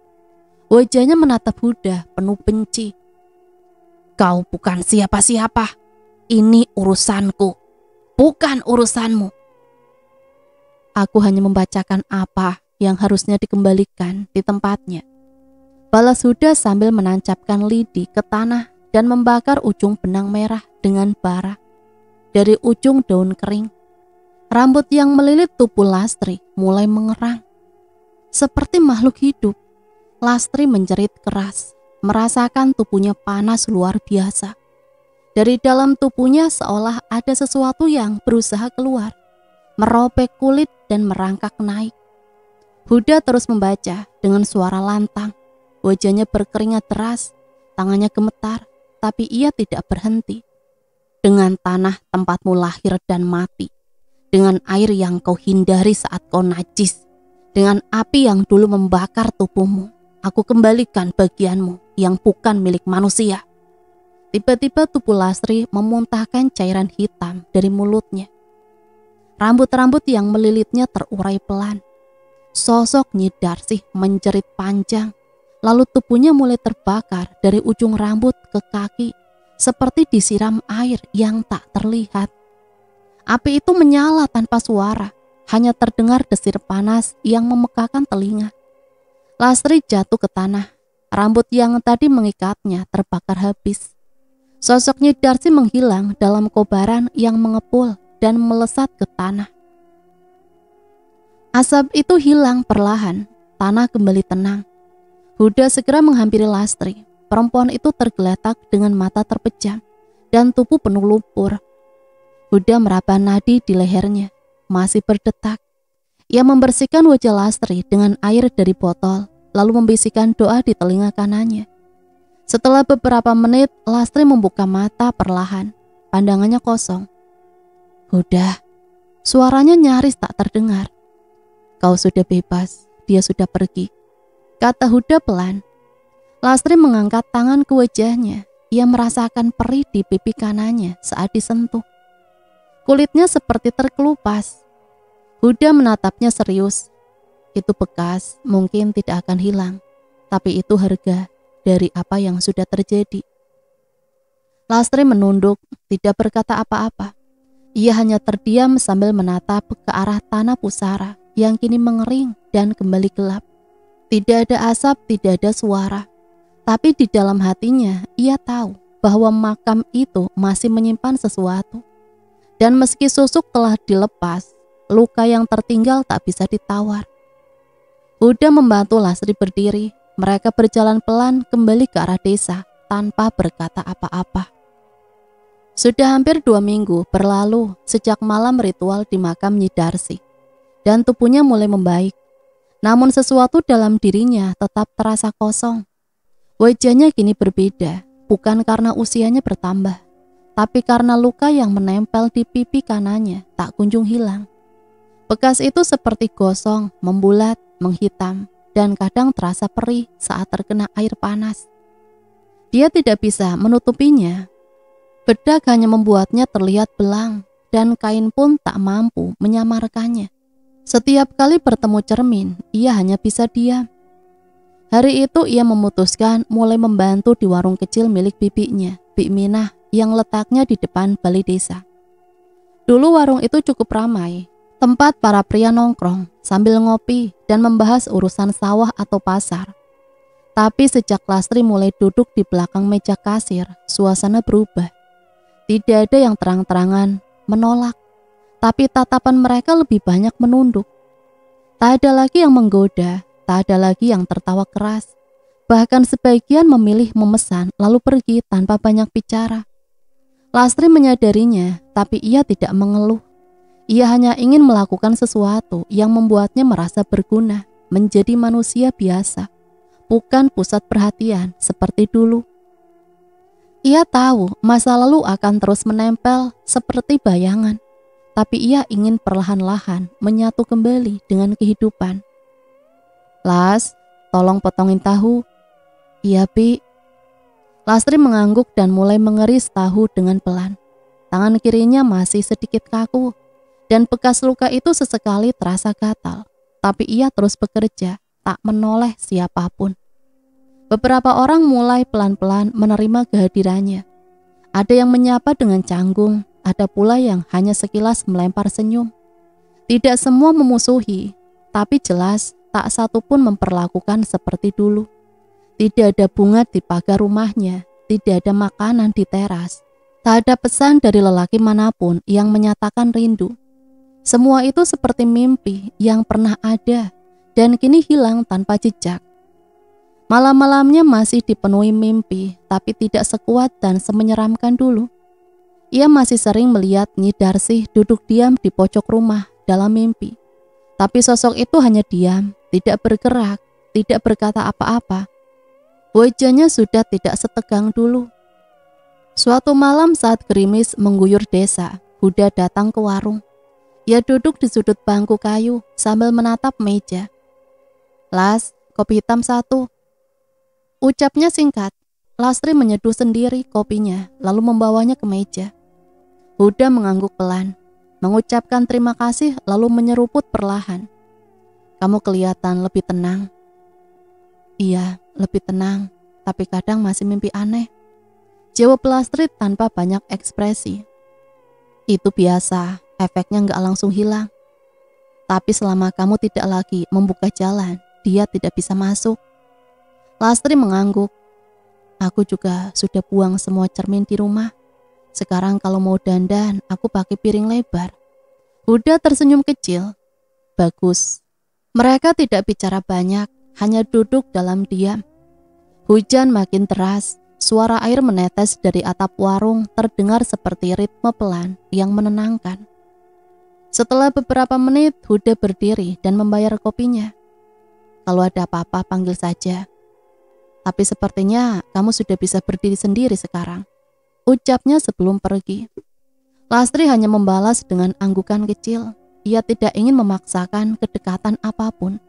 Wajahnya menatap Huda penuh benci. Kau bukan siapa-siapa, ini urusanku, bukan urusanmu. Aku hanya membacakan apa yang harusnya dikembalikan di tempatnya. Balas Huda sambil menancapkan lidi ke tanah dan membakar ujung benang merah dengan bara. Dari ujung daun kering, rambut yang melilit tubuh Lastri mulai mengerang. Seperti makhluk hidup, Lastri menjerit keras, merasakan tubuhnya panas luar biasa. Dari dalam tubuhnya seolah ada sesuatu yang berusaha keluar, merobek kulit dan merangkak naik. Huda terus membaca dengan suara lantang. Wajahnya berkeringat deras, tangannya gemetar, tapi ia tidak berhenti. Dengan tanah tempatmu lahir dan mati, dengan air yang kau hindari saat kau najis, dengan api yang dulu membakar tubuhmu, aku kembalikan bagianmu yang bukan milik manusia. Tiba-tiba tubuh Lastri memuntahkan cairan hitam dari mulutnya. Rambut-rambut yang melilitnya terurai pelan. Sosok Nyi Darsih menjerit panjang, lalu tubuhnya mulai terbakar dari ujung rambut ke kaki, seperti disiram air yang tak terlihat. Api itu menyala tanpa suara, hanya terdengar desir panas yang memekakan telinga. Lastri jatuh ke tanah, rambut yang tadi mengikatnya terbakar habis. Sosok Nyi Darsih menghilang dalam kobaran yang mengepul dan melesat ke tanah. Asap itu hilang perlahan, tanah kembali tenang. Huda segera menghampiri Lastri. Perempuan itu tergeletak dengan mata terpejam dan tubuh penuh lumpur. Huda meraba nadi di lehernya, masih berdetak. Ia membersihkan wajah Lastri dengan air dari botol, lalu membisikkan doa di telinga kanannya. Setelah beberapa menit, Lastri membuka mata perlahan, pandangannya kosong. Huda, suaranya nyaris tak terdengar. Kau sudah bebas, dia sudah pergi, kata Huda pelan. Lastri mengangkat tangan ke wajahnya. Ia merasakan perih di pipi kanannya saat disentuh. Kulitnya seperti terkelupas. Huda menatapnya serius. Itu bekas, mungkin tidak akan hilang, tapi itu harga dari apa yang sudah terjadi. Lastri menunduk, tidak berkata apa-apa. Ia hanya terdiam sambil menatap ke arah tanah pusara yang kini mengering dan kembali gelap. Tidak ada asap, tidak ada suara. Tapi di dalam hatinya, ia tahu bahwa makam itu masih menyimpan sesuatu. Dan meski susuk telah dilepas, luka yang tertinggal tak bisa ditawar. Huda membantu Lastri berdiri. Mereka berjalan pelan kembali ke arah desa tanpa berkata apa-apa. Sudah hampir 2 minggu berlalu sejak malam ritual di makam Nyi Darsih, dan tubuhnya mulai membaik. Namun sesuatu dalam dirinya tetap terasa kosong. Wajahnya kini berbeda, bukan karena usianya bertambah, tapi karena luka yang menempel di pipi kanannya tak kunjung hilang. Bekas itu seperti gosong, membulat, menghitam, dan kadang terasa perih saat terkena air panas. Dia tidak bisa menutupinya. Bedak hanya membuatnya terlihat belang, dan kain pun tak mampu menyamarkannya. Setiap kali bertemu cermin, ia hanya bisa diam. Hari itu ia memutuskan mulai membantu di warung kecil milik bibinya, Bik Minah, yang letaknya di depan balai desa. Dulu warung itu cukup ramai, tempat para pria nongkrong sambil ngopi dan membahas urusan sawah atau pasar. Tapi sejak Lastri mulai duduk di belakang meja kasir, suasana berubah. Tidak ada yang terang-terangan menolak, tapi tatapan mereka lebih banyak menunduk. Tak ada lagi yang menggoda, tak ada lagi yang tertawa keras. Bahkan sebagian memilih memesan lalu pergi tanpa banyak bicara. Lastri menyadarinya, tapi ia tidak mengeluh. Ia hanya ingin melakukan sesuatu yang membuatnya merasa berguna, menjadi manusia biasa, bukan pusat perhatian seperti dulu. Ia tahu masa lalu akan terus menempel seperti bayangan, tapi ia ingin perlahan-lahan menyatu kembali dengan kehidupan. Las, tolong potongin tahu. Iya, Pi. Lastri mengangguk dan mulai mengeris tahu dengan pelan. Tangan kirinya masih sedikit kaku, dan bekas luka itu sesekali terasa gatal. Tapi ia terus bekerja, tak menoleh siapapun. Beberapa orang mulai pelan-pelan menerima kehadirannya. Ada yang menyapa dengan canggung, ada pula yang hanya sekilas melempar senyum. Tidak semua memusuhi, tapi jelas tak satu pun memperlakukan seperti dulu. Tidak ada bunga di pagar rumahnya, tidak ada makanan di teras, tak ada pesan dari lelaki manapun yang menyatakan rindu. Semua itu seperti mimpi yang pernah ada dan kini hilang tanpa jejak. Malam-malamnya masih dipenuhi mimpi, tapi tidak sekuat dan semenyeramkan dulu. Ia masih sering melihat Nyi Darsih duduk diam di pojok rumah dalam mimpi. Tapi sosok itu hanya diam, tidak bergerak, tidak berkata apa-apa. Wajahnya sudah tidak setegang dulu. Suatu malam saat gerimis mengguyur desa, Huda datang ke warung. Ia duduk di sudut bangku kayu sambil menatap meja. Las, kopi hitam 1. Ucapnya singkat. Lastri menyeduh sendiri kopinya, lalu membawanya ke meja. Huda mengangguk pelan. mengucapkan terima kasih lalu menyeruput perlahan. Kamu kelihatan lebih tenang. Iya, lebih tenang, tapi kadang masih mimpi aneh. Jawab Lastri tanpa banyak ekspresi. Itu biasa, efeknya nggak langsung hilang. Tapi selama kamu tidak lagi membuka jalan, dia tidak bisa masuk. Lastri mengangguk. Aku juga sudah buang semua cermin di rumah. Sekarang kalau mau dandan, aku pakai piring lebar. Huda tersenyum kecil. Bagus. Mereka tidak bicara banyak, hanya duduk dalam diam. Hujan makin deras, suara air menetes dari atap warung terdengar seperti ritme pelan yang menenangkan. Setelah beberapa menit, Huda berdiri dan membayar kopinya. Kalau ada apa-apa, panggil saja. Tapi sepertinya kamu sudah bisa berdiri sendiri sekarang, ucapnya sebelum pergi. Lastri hanya membalas dengan anggukan kecil. Ia tidak ingin memaksakan kedekatan apapun.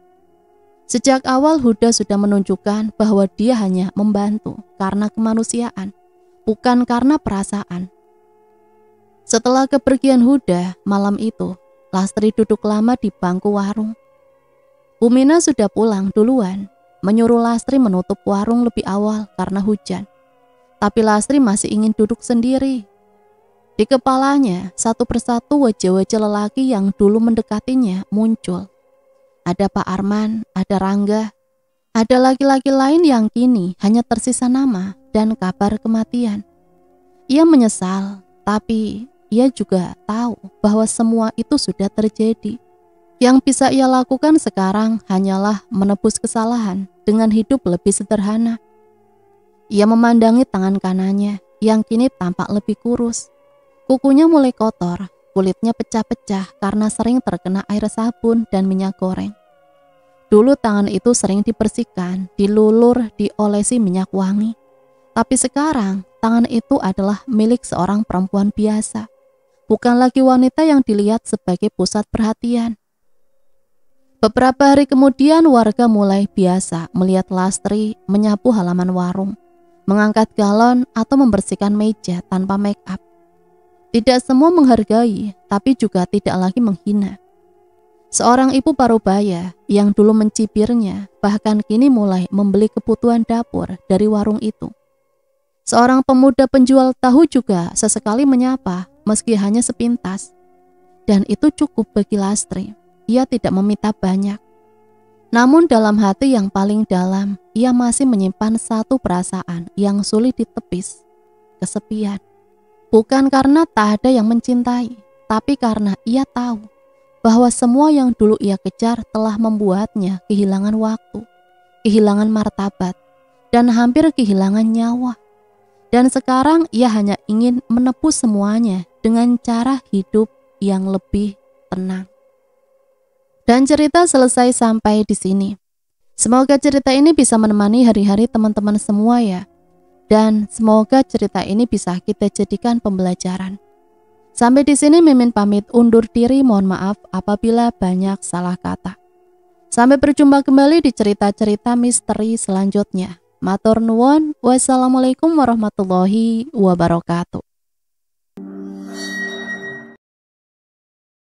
Sejak awal Huda sudah menunjukkan bahwa dia hanya membantu karena kemanusiaan, bukan karena perasaan. Setelah kepergian Huda, malam itu, Lastri duduk lama di bangku warung. Umina sudah pulang duluan, menyuruh Lastri menutup warung lebih awal karena hujan. Tapi Lastri masih ingin duduk sendiri. Di kepalanya, satu persatu wajah-wajah lelaki yang dulu mendekatinya muncul. Ada Pak Arman, ada Rangga, ada laki-laki lain yang kini hanya tersisa nama dan kabar kematian. Ia menyesal, tapi ia juga tahu bahwa semua itu sudah terjadi. Yang bisa ia lakukan sekarang hanyalah menebus kesalahan dengan hidup lebih sederhana. Ia memandangi tangan kanannya yang kini tampak lebih kurus. Kukunya mulai kotor, kulitnya pecah-pecah karena sering terkena air sabun dan minyak goreng. Dulu tangan itu sering dibersihkan, dilulur, diolesi minyak wangi. Tapi sekarang tangan itu adalah milik seorang perempuan biasa. Bukan lagi wanita yang dilihat sebagai pusat perhatian. Beberapa hari kemudian warga mulai biasa melihat Lastri menyapu halaman warung, mengangkat galon atau membersihkan meja tanpa make up. Tidak semua menghargai, tapi juga tidak lagi menghina. Seorang ibu parubaya yang dulu mencibirnya bahkan kini mulai membeli kebutuhan dapur dari warung itu. Seorang pemuda penjual tahu juga sesekali menyapa meski hanya sepintas. Dan itu cukup bagi Lastri. Ia tidak meminta banyak. Namun dalam hati yang paling dalam, ia masih menyimpan satu perasaan yang sulit ditepis. Kesepian. Bukan karena tak ada yang mencintai, tapi karena ia tahu bahwa semua yang dulu ia kejar telah membuatnya kehilangan waktu, kehilangan martabat, dan hampir kehilangan nyawa. Dan sekarang ia hanya ingin menebus semuanya dengan cara hidup yang lebih tenang. Dan cerita selesai sampai di sini. Semoga cerita ini bisa menemani hari-hari teman-teman semua ya. Dan semoga cerita ini bisa kita jadikan pembelajaran. Sampai di sini Mimin pamit undur diri, mohon maaf apabila banyak salah kata. Sampai berjumpa kembali di cerita-cerita misteri selanjutnya. Matur nuwun, wassalamualaikum warahmatullahi wabarakatuh.